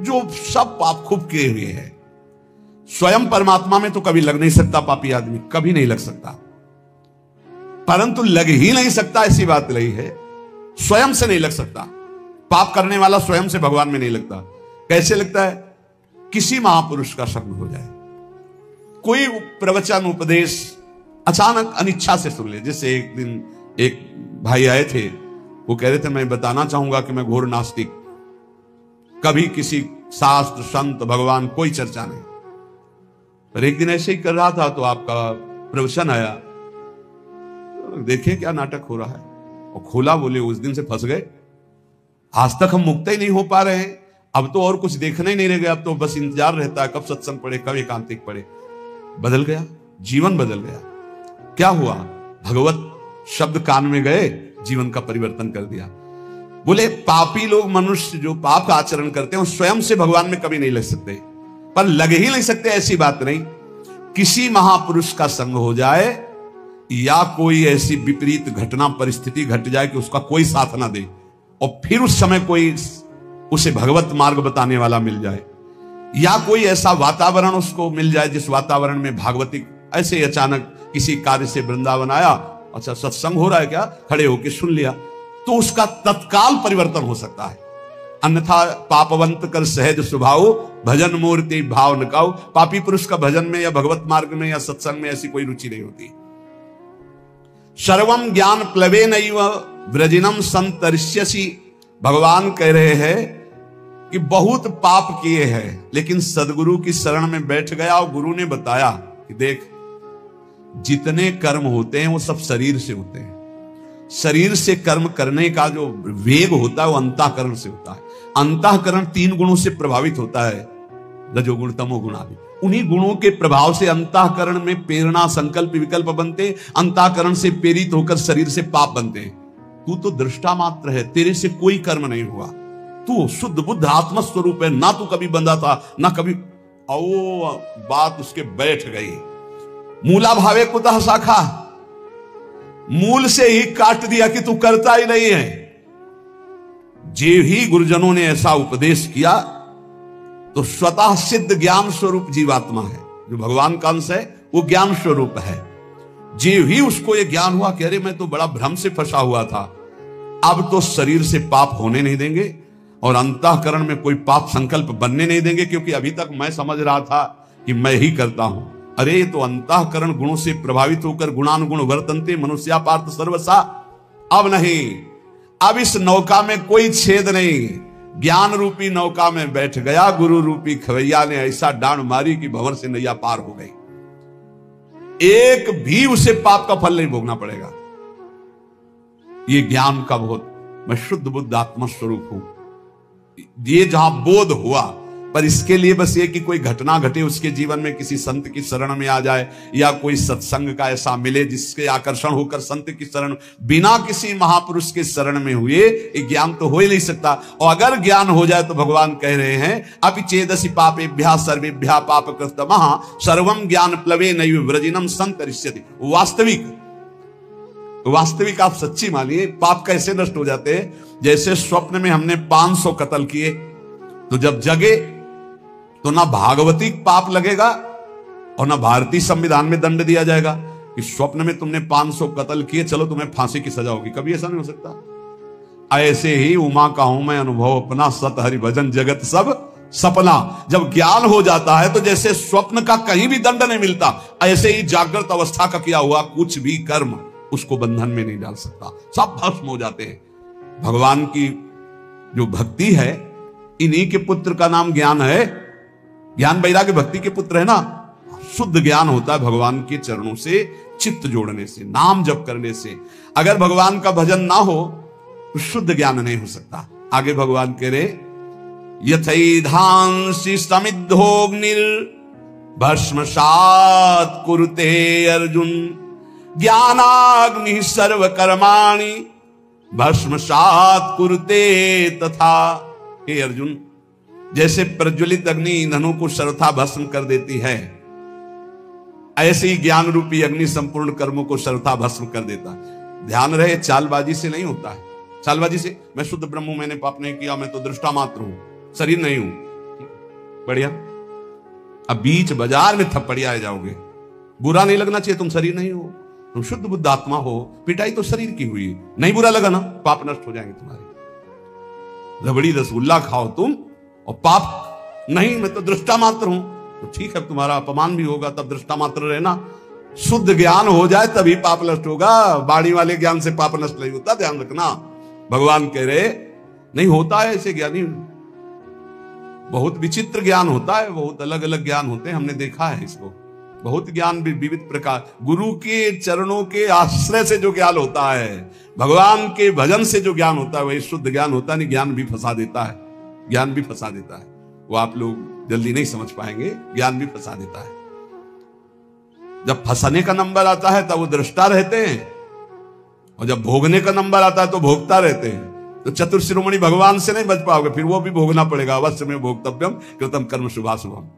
जो सब पाप खूब किए हुए है, स्वयं परमात्मा में तो कभी लग नहीं सकता पापी आदमी, कभी नहीं लग सकता, परंतु लग ही नहीं सकता ऐसी बात नहीं है, स्वयं से नहीं लग सकता। पाप करने वाला स्वयं से भगवान में नहीं लगता। कैसे लगता है? किसी महापुरुष का संग हो जाए, कोई प्रवचन उपदेश अचानक अनिच्छा से सुन ले। जैसे एक दिन एक भाई आए थे, वो कह रहे थे मैं बताना चाहूंगा कि मैं घोर नास्तिक, कभी किसी शास्त्र संत भगवान कोई चर्चा नहीं। पर एक दिन ऐसे ही कर रहा था तो आपका प्रवचन आया, देखे क्या नाटक हो रहा है, और खोला, बोले उस दिन से फंस गए, आज तक हम मुक्त ही नहीं हो पा रहे हैं, अब तो और कुछ देखना ही नहीं रह गया, अब तो बस इंतजार रहता है कब सत्संग पढ़े, कब एकांतिक पढ़े। बदल गया, जीवन बदल गया। क्या हुआ? भगवत शब्द कान में गए, जीवन का परिवर्तन कर दिया। बोले पापी लोग, मनुष्य जो पाप का आचरण करते हैं स्वयं से भगवान में कभी नहीं लग सकते, पर लग ही नहीं सकते ऐसी बात नहीं। किसी महापुरुष का संग हो जाए या कोई ऐसी विपरीत घटना परिस्थिति घट जाए कि उसका कोई साथ ना दे, और फिर उस समय कोई उसे भगवत मार्ग बताने वाला मिल जाए, या कोई ऐसा वातावरण उसको मिल जाए जिस वातावरण में भागवतिक, ऐसे अचानक किसी कार्य से वृंदावन आया, अच्छा सत्संग हो रहा है क्या, खड़े होकर सुन लिया, तो उसका तत्काल परिवर्तन हो सकता है। अन्यथा पापवंत कर सहज स्वभाव, भजन मूर्ति भाव नकाऊ। पापी पुरुष का भजन में या भगवत मार्ग में या सत्संग में ऐसी कोई रुचि नहीं होती। सर्वम ज्ञान प्लवे नैव व्रजिनम संतरिष्यसि। भगवान कह रहे हैं कि बहुत पाप किए हैं, लेकिन सदगुरु की शरण में बैठ गया और गुरु ने बताया कि देख, जितने कर्म होते हैं वो सब शरीर से होते हैं। शरीर से कर्म करने का जो वेग होता है वो अंतःकरण से होता है। अंतःकरण 3 गुणों से प्रभावित होता है, रजोगुण तमोगुण आदि। उन्हीं गुणों के प्रभाव से अंतःकरण में प्रेरणा संकल्प विकल्प बनते, अंतःकरण से प्रेरित होकर शरीर से पाप बनते हैं। तू तो दृष्टा मात्र है, तेरे से कोई कर्म नहीं हुआ, तू शुद्ध बुद्ध आत्मस्वरूप है, ना तू कभी बंधा था ना कभी। ओ बात उसके बैठ गई। मूला भावे कुतः शाखा, मूल से ही काट दिया कि तू करता ही नहीं है। जे ही गुरुजनों ने ऐसा उपदेश किया तो स्वतः सिद्ध ज्ञान स्वरूप जीवात्मा है, जो भगवान का अंश है वो ज्ञान स्वरूप है। जे ही उसको ये ज्ञान हुआ कि अरे मैं तो बड़ा भ्रम से फंसा हुआ था, अब तो शरीर से पाप होने नहीं देंगे और अंतःकरण में कोई पाप संकल्प बनने नहीं देंगे, क्योंकि अभी तक मैं समझ रहा था कि मैं ही करता हूं। अरे तो अंतःकरण गुणों से प्रभावित होकर गुणानुगुण वर्तन्ते मनुष्या पार्थ सर्वसा। अब नहीं, अब इस नौका में कोई छेद नहीं। ज्ञान रूपी नौका में बैठ गया, गुरु रूपी खवैया ने ऐसा डांड मारी कि भंवर से नैया पार हो गई। एक भी उसे पाप का फल नहीं भोगना पड़ेगा। ये ज्ञान का बहुत, मैं शुद्ध बुद्ध आत्मा स्वरूप हूं, ये जहां बोध हुआ। पर इसके लिए बस ये कि कोई घटना घटे उसके जीवन में, किसी संत की शरण में आ जाए, या कोई सत्संग का ऐसा मिले जिसके आकर्षण होकर संत की शरण, बिना किसी महापुरुष के शरण में हुए ये ज्ञान तो हो ही नहीं सकता। और अगर ज्ञान हो जाए तो भगवान कह रहे हैं अपि चेदसि पापेभ्यः सर्वेभ्यः पापकृतमः सर्वं ज्ञान प्लवे नैव व्रजिनम संतरिष्यति। वास्तविक आप सच्ची मानिए, पाप कैसे नष्ट हो जाते हैं? जैसे स्वप्न में हमने 500 कत्ल किए, तो जब जगे तो ना भागवतिक पाप लगेगा और ना भारतीय संविधान में दंड दिया जाएगा कि स्वप्न में तुमने 500 कत्ल किए, चलो तुम्हें फांसी की सजा होगी। कभी ऐसा नहीं हो सकता। ऐसे ही उमा का हूं मैं अनुभव अपना, सत हरि भजन जगत सब सपना। जब ज्ञान हो जाता है तो जैसे स्वप्न का कहीं भी दंड नहीं मिलता, ऐसे ही जागृत अवस्था का किया हुआ कुछ भी कर्म उसको बंधन में नहीं डाल सकता, सब भस्म हो जाते हैं। भगवान की जो भक्ति है, इन्हीं के पुत्र का नाम ज्ञान है। ज्ञान वैराग्य भक्ति के पुत्र है ना। शुद्ध ज्ञान होता है भगवान के चरणों से चित्त जोड़ने से, नाम जप करने से। अगर भगवान का भजन ना हो तो शुद्ध ज्ञान नहीं हो सकता। आगे भगवान कह रहे, यथैधांसि समिद्धोग्निर भस्मसात् कुरुते अर्जुन ज्ञानाग्नि सर्व कर्माणि भस्मसात् कुरुते तथा। हे अर्जुन, जैसे प्रज्वलित अग्नि ईंधनों को सर्वथा भस्म कर देती है, ऐसे ही ज्ञान रूपी अग्नि संपूर्ण कर्मों को सर्वथा भस्म कर देता है। ध्यान रहे, चालबाजी से नहीं होता है। चालबाजी से मैं शुद्ध ब्रह्म हूं, मैंने पाप नहीं किया, मैं तो दृष्टा मात्र हूं, शरीर नहीं हूं, बढ़िया। अब बीच बाजार में थप्पड़ियाए जाओगे, बुरा नहीं लगना चाहिए, तुम शरीर नहीं हो, तुम शुद्ध बुद्ध आत्मा हो। पिटाई तो शरीर की हुई, नहीं बुरा लगा ना, पाप नष्ट हो जाएंगे तुम्हारे। रबड़ी रसगुल्ला खाओ तुम और पाप नहीं, मैं तो दृष्टा मात्र हूं, तो ठीक है, तुम्हारा अपमान भी होगा, तब दृष्टा मात्र रहना। शुद्ध ज्ञान हो जाए तभी पाप नष्ट होगा, बाड़ी वाले ज्ञान से पाप नष्ट नहीं होता, ध्यान रखना। भगवान कह रहे नहीं होता है ऐसे ज्ञानी, बहुत विचित्र ज्ञान होता है, बहुत अलग अलग ज्ञान होते हैं, हमने देखा है इसको। बहुत ज्ञान भी विविध प्रकार, गुरु के चरणों के आश्रय से जो ज्ञान होता है, भगवान के भजन से जो ज्ञान होता है, वही शुद्ध ज्ञान होता नहीं। ज्ञान भी फंसा देता है, ज्ञान भी फंसा देता है, वो आप लोग जल्दी नहीं समझ पाएंगे, ज्ञान भी फंसा देता है। जब फंसने का नंबर आता है तब वो दृष्टा रहते हैं, और जब भोगने का नंबर आता है तो भोगता रहते हैं। तो चतुर शिरोमणि भगवान से नहीं बच पाओगे, फिर वो भी भोगना पड़ेगा। अवश्य में भोक्तव्यम कृतम कर्म शुभाशुभम।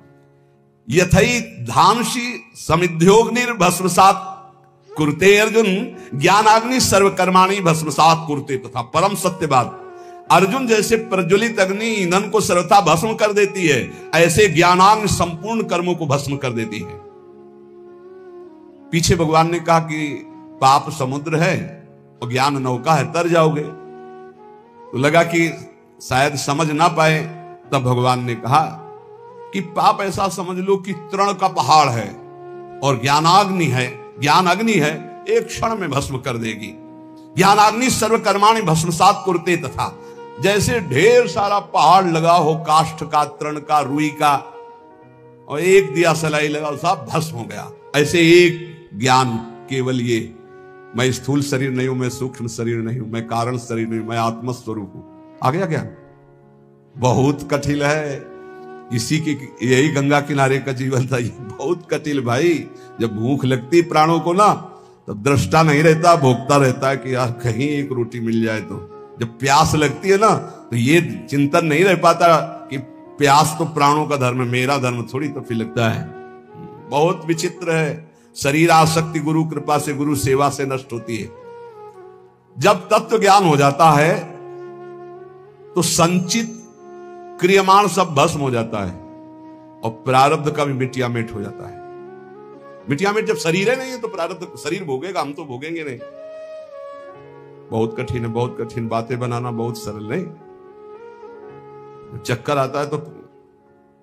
यथई धामसी समिध्योग्निर्भस्मसात् कुरुते अर्जुन ज्ञानाग्नि सर्वकर्माणि भस्मसात् कुरुते। तथा परम सत्य बात, अर्जुन जैसे प्रज्वलित अग्नि ईंधन को सर्वथा भस्म कर देती है, ऐसे ज्ञानाग्नि संपूर्ण कर्मों को भस्म कर देती है। पीछे भगवान ने कहा कि पाप समुद्र है और ज्ञान नौका है, तर जाओगे। तो लगा कि शायद समझ ना पाए, तब भगवान ने कहा कि पाप ऐसा समझ लो कि तृण का पहाड़ है और ज्ञानाग्नि है, ज्ञान अग्नि है, एक क्षण में भस्म कर देगी। ज्ञानाग्नि सर्वकर्माणि भस्मसात् कुरुते। तथा जैसे ढेर सारा पहाड़ लगा हो, काष्ठ का, तृण का, रुई का, और एक दिया सलाई लगा, सब भस्म हो गया, ऐसे एक ज्ञान, केवल ये मैं स्थूल शरीर नहीं हूं, मैं सूक्ष्म शरीर नहीं हूं, मैं कारण शरीर नहीं हूं, मैं आत्मस्वरूप हूं, आ गया ज्ञान। बहुत कठिन है। इसी की यही गंगा किनारे का जीवन था। ये बहुत कठिन भाई। जब भूख लगती प्राणों को ना, तब दृष्टा नहीं रहता, भोगता रहता है कि यार कहीं एक रोटी मिल जाए। तो जब प्यास लगती है ना, तो ये चिंतन नहीं रह पाता कि प्यास तो प्राणों का धर्म है, मेरा धर्म थोड़ी। तो फिर लगता है बहुत विचित्र है। शरीर आसक्ति गुरु कृपा से, गुरु सेवा से नष्ट होती है। जब तत्व ज्ञान हो जाता है तो संचित क्रियमाण सब भस्म हो जाता है, और प्रारब्ध का भी मिटिया मिट हो जाता है। मिटिया मिट जब शरीर है नहीं है तो प्रारब्ध शरीर भोगेगा, हम तो भोगेंगे नहीं। बहुत कठिन है, बहुत कठिन। बातें बनाना बहुत सरल नहीं। चक्कर आता है तो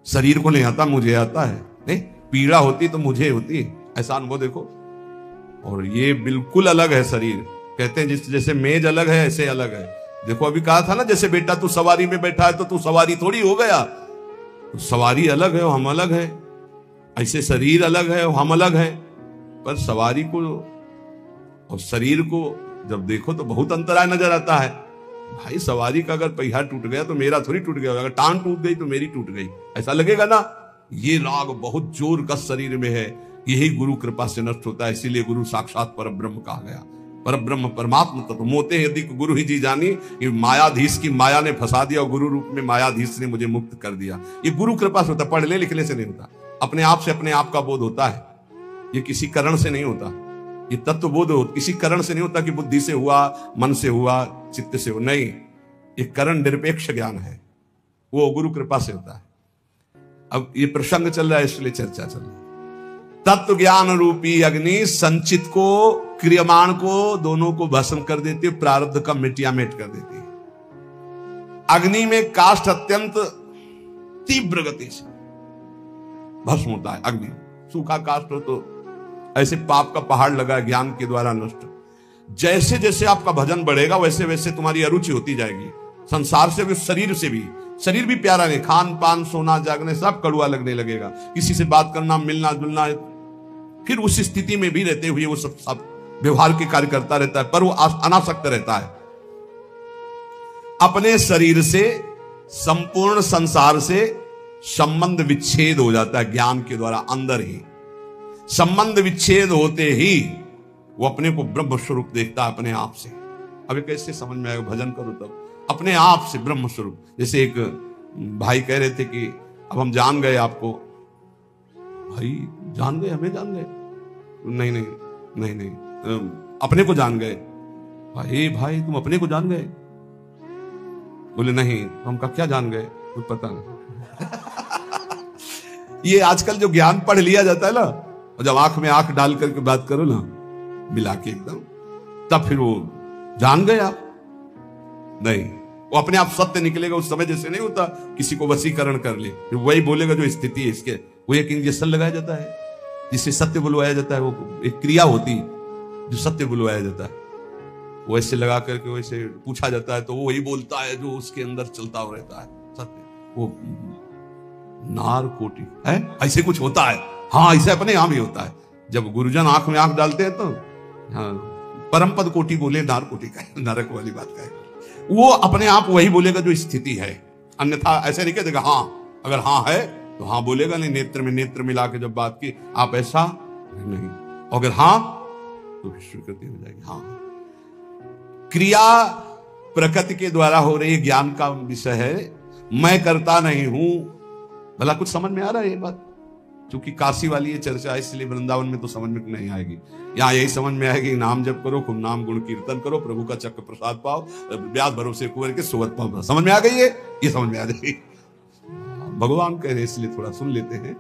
शरीर को नहीं आता, मुझे आता है। नहीं, पीड़ा होती तो मुझे होती है, ऐसा अनुभव देखो। और ये बिल्कुल अलग है शरीर। कहते हैं जैसे मेज अलग है, ऐसे अलग है। देखो अभी कहा था ना, जैसे बेटा तू सवारी में बैठा है तो तू सवारी थोड़ी हो गया। तो सवारी अलग है और हम अलग है, ऐसे शरीर अलग है और हम अलग है। पर सवारी को और शरीर को जब देखो तो बहुत अंतराय नजर आता है। भाई सवारी का अगर पहिया टूट गया तो मेरा थोड़ी टूट गया, अगर टांग टूट गई तो मेरी टूट गई, ऐसा लगेगा ना। ये राग बहुत जोर का शरीर में है, यही गुरु कृपा से नष्ट होता है। इसीलिए गुरु साक्षात परब्रह्म कहा गया। परब्रह्म परमात्मा तत्व मोते यदि गुरु ही जी जानी। ये मायाधीश की माया ने फंसा दिया और गुरु रूप में मायाधीश ने मुझे मुक्त कर दिया। ये गुरु कृपा से होता, पढ़ने लिखने से नहीं होता। अपने आप से अपने आप का बोध होता है, ये किसी करण से नहीं होता। ये तत्व बोध किसी करण से नहीं होता कि बुद्धि से हुआ, मन से हुआ, चित्त से हुआ, नहीं। ये करण निरपेक्ष ज्ञान है, वो गुरु कृपा से होता है। अब ये प्रसंग चल रहा है इसलिए चर्चा चल रही है। तत्व ज्ञान रूपी अग्नि संचित को, क्रियमाण को, दोनों को भस्म कर देती है, प्रारब्ध का मिटिया मिट कर देती है। अग्नि में काष्ठ अत्यंत तीव्र गति से भस्म होता है। अग्नि सूखा काष्ठ हो तो ऐसे पाप का पहाड़ लगा ज्ञान के द्वारा नष्ट। जैसे जैसे आपका भजन बढ़ेगा वैसे वैसे तुम्हारी अरुचि होती जाएगी, संसार से भी, शरीर से भी। शरीर भी प्यारा नहीं, खान पान सोना जागने सब कड़ुआ लगने लगेगा। किसी से बात करना, मिलना जुलना, फिर उस स्थिति में भी रहते हुए वो सब व्यवहार के कार्य करता रहता है, पर वो अनासक्त रहता है। अपने शरीर से, संपूर्ण संसार से संबंध विच्छेद हो जाता है ज्ञान के द्वारा। अंदर ही संबंध विच्छेद होते ही वो अपने को ब्रह्म स्वरूप देखता है अपने आप से। अभी कैसे समझ में आएगा, भजन करो तब अपने आप से ब्रह्म स्वरूप। जैसे एक भाई कह रहे थे कि अब हम जान गए आपको। भाई जान गए, हमें जान गए? नहीं नहीं नहीं नहीं, अपने को जान गए। भाई तुम अपने को जान गए? बोले नहीं। तो हम कहा क्या जान गए? कुछ पता नहीं। ये आजकल जो ज्ञान पढ़ लिया जाता है ना, और जब आंख में आंख डाल करके बात करो ना, मिला के एकदम, तब फिर वो जान गए आप। नहीं, वो अपने आप सत्य निकलेगा। उस समय जैसे नहीं होता किसी को वशीकरण कर ले, फिर वही बोलेगा जो स्थिति है इसके। वो एक इंजेक्शन लगाया जाता है जिससे सत्य बुलवाया जाता है। वो एक क्रिया होती है जो सत्य बुलवाया जाता है। वैसे लगा करके वैसे पूछा जाता है तो वो वही बोलता है जो उसके अंदर चलता हुआ रहता है सत्य। वो नारकोटिक है, ऐसे कुछ होता है। हाँ, ऐसे अपने यहां भी होता है। जब गुरुजन आंख में आंख डालते हैं तो हाँ, परम पद कोटि बोले, नारकोटिक है, नरक वाली बात का है। वो अपने आप वही बोलेगा जो स्थिति है, अन्यथा ऐसे नहीं कह देगा। हाँ, अगर हाँ है तो हाँ बोलेगा, नहीं नेत्र में नेत्र मिला के जब बात की, आप ऐसा नहीं। अगर हाँ तो स्वीकृति हो जाएगी। हाँ, क्रिया प्रकृति के द्वारा हो रही ज्ञान का विषय है, मैं करता नहीं हूं। भला कुछ समझ में आ रहा है ये बात? क्योंकि काशी वाली ये चर्चा है, इसलिए वृंदावन में तो समझ में नहीं आएगी। यहाँ यही समझ में आएगी, नाम जप करो, खूब नाम गुण कीर्तन करो, प्रभु का चक्र प्रसाद पाओ, ब्याज भरोसे कुंवर के सोवत पाओ। समझ में आ गई है? ये समझ में आ जाएगी। भगवान कह रहे हैं, इसलिए थोड़ा सुन लेते हैं।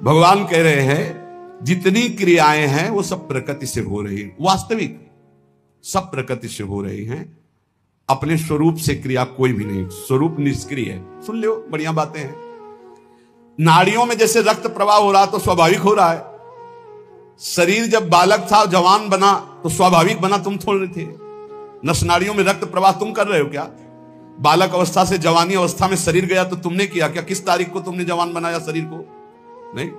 भगवान कह रहे हैं जितनी क्रियाएं हैं वो सब प्रकृति से हो रही है, वास्तविक सब प्रकृति से हो रही हैं। अपने स्वरूप से क्रिया कोई भी नहीं, स्वरूप निष्क्रिय है। सुन लो, बढ़िया बातें हैं। नाड़ियों में जैसे रक्त प्रवाह हो रहा तो स्वाभाविक हो रहा है। शरीर जब बालक था, जवान बना तो स्वाभाविक बना, तुम थोड़े थे। नस नाड़ियों में रक्त प्रवाह तुम कर रहे हो क्या? बालक अवस्था से जवानी अवस्था में शरीर गया तो तुमने किया क्या? किस तारीख को तुमने जवान बनाया शरीर को? नहीं।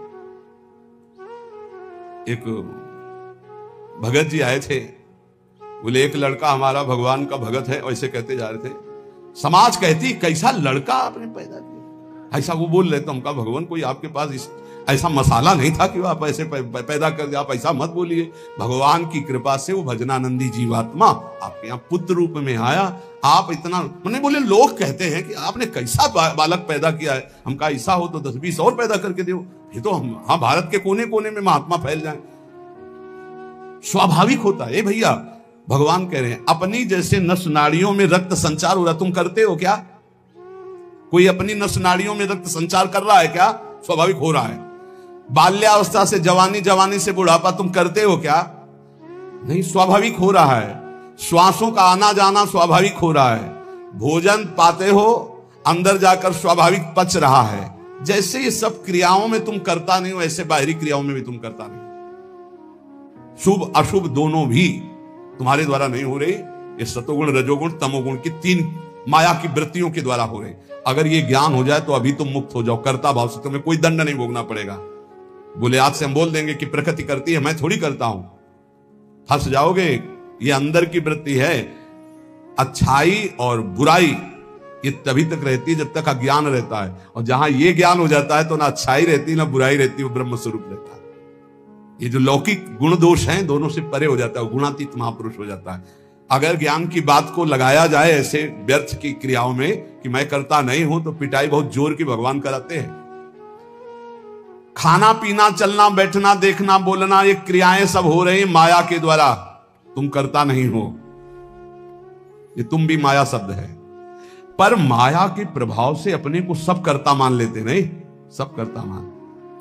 एक भगत जी आए थे, बोले एक लड़का हमारा भगवान का भगत है, ऐसे कहते जा रहे थे। समाज कहती कैसा लड़का आपने पैदा किया, ऐसा वो बोल रहे। तो हमका भगवान कोई आपके पास ऐसा मसाला नहीं था कि आप ऐसे पैदा कर दे, आप ऐसा मत बोलिए। भगवान की कृपा से वो भजनानंदी जीवात्मा आपके यहाँ पुत्र रूप में आया। आप इतना मैंने बोले, लोग कहते हैं कि आपने कैसा बालक पैदा किया है। हमका ऐसा हो तो 10-20 और पैदा करके दो, ये तो हम हाँ भारत के कोने कोने में महात्मा फैल जाए। स्वाभाविक होता है भैया। भगवान कह रहे हैं अपनी जैसे नस नाड़ियों में रक्त संचार हो रहा, तुम करते हो क्या? कोई अपनी नस नाड़ियों में रक्त संचार कर रहा है क्या? स्वाभाविक हो रहा है। बाल्यावस्था से जवानी, जवानी से बुढ़ापा तुम करते हो क्या? नहीं, स्वाभाविक हो रहा है। श्वासों का आना जाना स्वाभाविक हो रहा है। भोजन पाते हो, अंदर जाकर स्वाभाविक पच रहा है। जैसे ये सब क्रियाओं में तुम करता नहीं हो, ऐसे बाहरी क्रियाओं में भी तुम करता नहीं। शुभ अशुभ दोनों भी तुम्हारे द्वारा नहीं हो रही। ये सतोगुण, रजोगुण, तमोगुण की 3 माया की वृत्तियों के द्वारा हो रही। अगर ये ज्ञान हो जाए तो अभी तुम मुक्त हो जाओ। कर्ता भाव से तुम्हें कोई दंड नहीं भोगना पड़ेगा। बोले आज से हम बोल देंगे कि प्रकृति करती है, मैं थोड़ी करता हूं, फंस जाओगे। ये अंदर की वृत्ति है। अच्छाई और बुराई ये तभी तक रहती है जब तक अज्ञान रहता है, और जहां ये ज्ञान हो जाता है तो ना अच्छाई रहती ना बुराई रहती, वो ब्रह्म स्वरूप रहता है। ये जो लौकिक गुण दोष हैं दोनों से परे हो जाता है, गुणातीत महापुरुष हो जाता है। अगर ज्ञान की बात को लगाया जाए ऐसे व्यर्थ की क्रियाओं में कि मैं करता नहीं हूं, तो पिटाई बहुत जोर की भगवान कराते हैं। खाना पीना, चलना बैठना, देखना बोलना, ये क्रियाएं सब हो रही माया के द्वारा, तुम करता नहीं हो। ये तुम भी माया शब्द है। पर माया के प्रभाव से अपने को सब करता मान लेते नहीं, सब करता मान।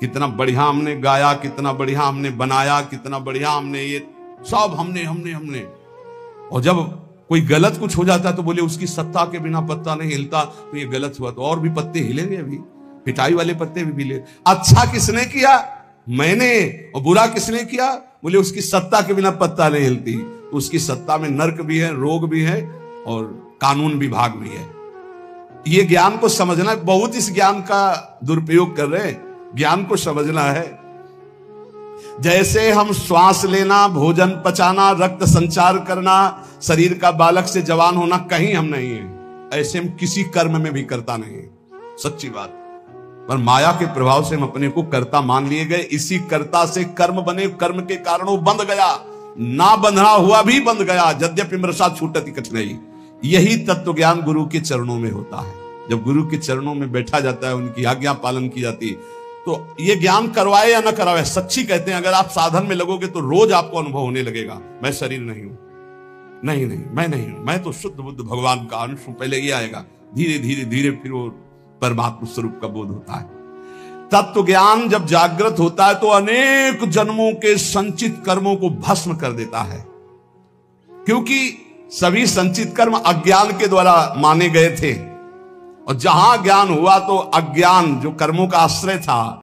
कितना बढ़िया हमने गाया, कितना बढ़िया हमने बनाया, कितना बढ़िया हमने ये सब हमने। और जब कोई गलत कुछ हो जाता है तो बोले उसकी सत्ता के बिना पत्ता नहीं हिलता, तो ये गलत हुआ तो और भी पत्ते हिलेंगे। अभी पिटाई वाले पत्ते भी हिले। अच्छा किसने किया? मैंने। और बुरा किसने किया? बोले उसकी सत्ता के बिना पत्ता नहीं हिलती। उसकी सत्ता में नर्क भी है, रोग भी है और कानून विभाग भी है। ये ज्ञान को समझना, बहुत इस ज्ञान का दुरुपयोग कर रहे हैं। ज्ञान को समझना है। जैसे हम श्वास लेना, भोजन पचाना, रक्त संचार करना, शरीर का बालक से जवान होना, कहीं हम नहीं है। ऐसे हम किसी कर्म में भी करता नहीं है, सच्ची बात। पर माया के प्रभाव से हम अपने को कर्ता मान लिए गए। इसी कर्ता से कर्म बने, कर्म के कारण वो बंध गया, ना बंधना हुआ भी बंध गया। यद्यपि मृषा छूटती कठिनाई। यही तत्व ज्ञान गुरु के चरणों में होता है। जब गुरु के चरणों में बैठा जाता है, उनकी आज्ञा पालन की जाती है, तो ये ज्ञान करवाए या ना करवाए, सच्ची कहते हैं अगर आप साधन में लगोगे तो रोज आपको अनुभव होने लगेगा, मैं शरीर नहीं हूं, नहीं मैं नहीं हूं, मैं तो शुद्ध बुद्ध भगवान का अंश हूं। पहले ये आएगा, धीरे धीरे धीरे फिर वो परमात्मा स्वरूप का बोध होता है। तत्व ज्ञान जब जागृत होता है तो अनेक जन्मों के संचित कर्मों को भस्म कर देता है, क्योंकि सभी संचित कर्म अज्ञान के द्वारा माने गए थे। और जहां ज्ञान हुआ तो अज्ञान जो कर्मों का आश्रय था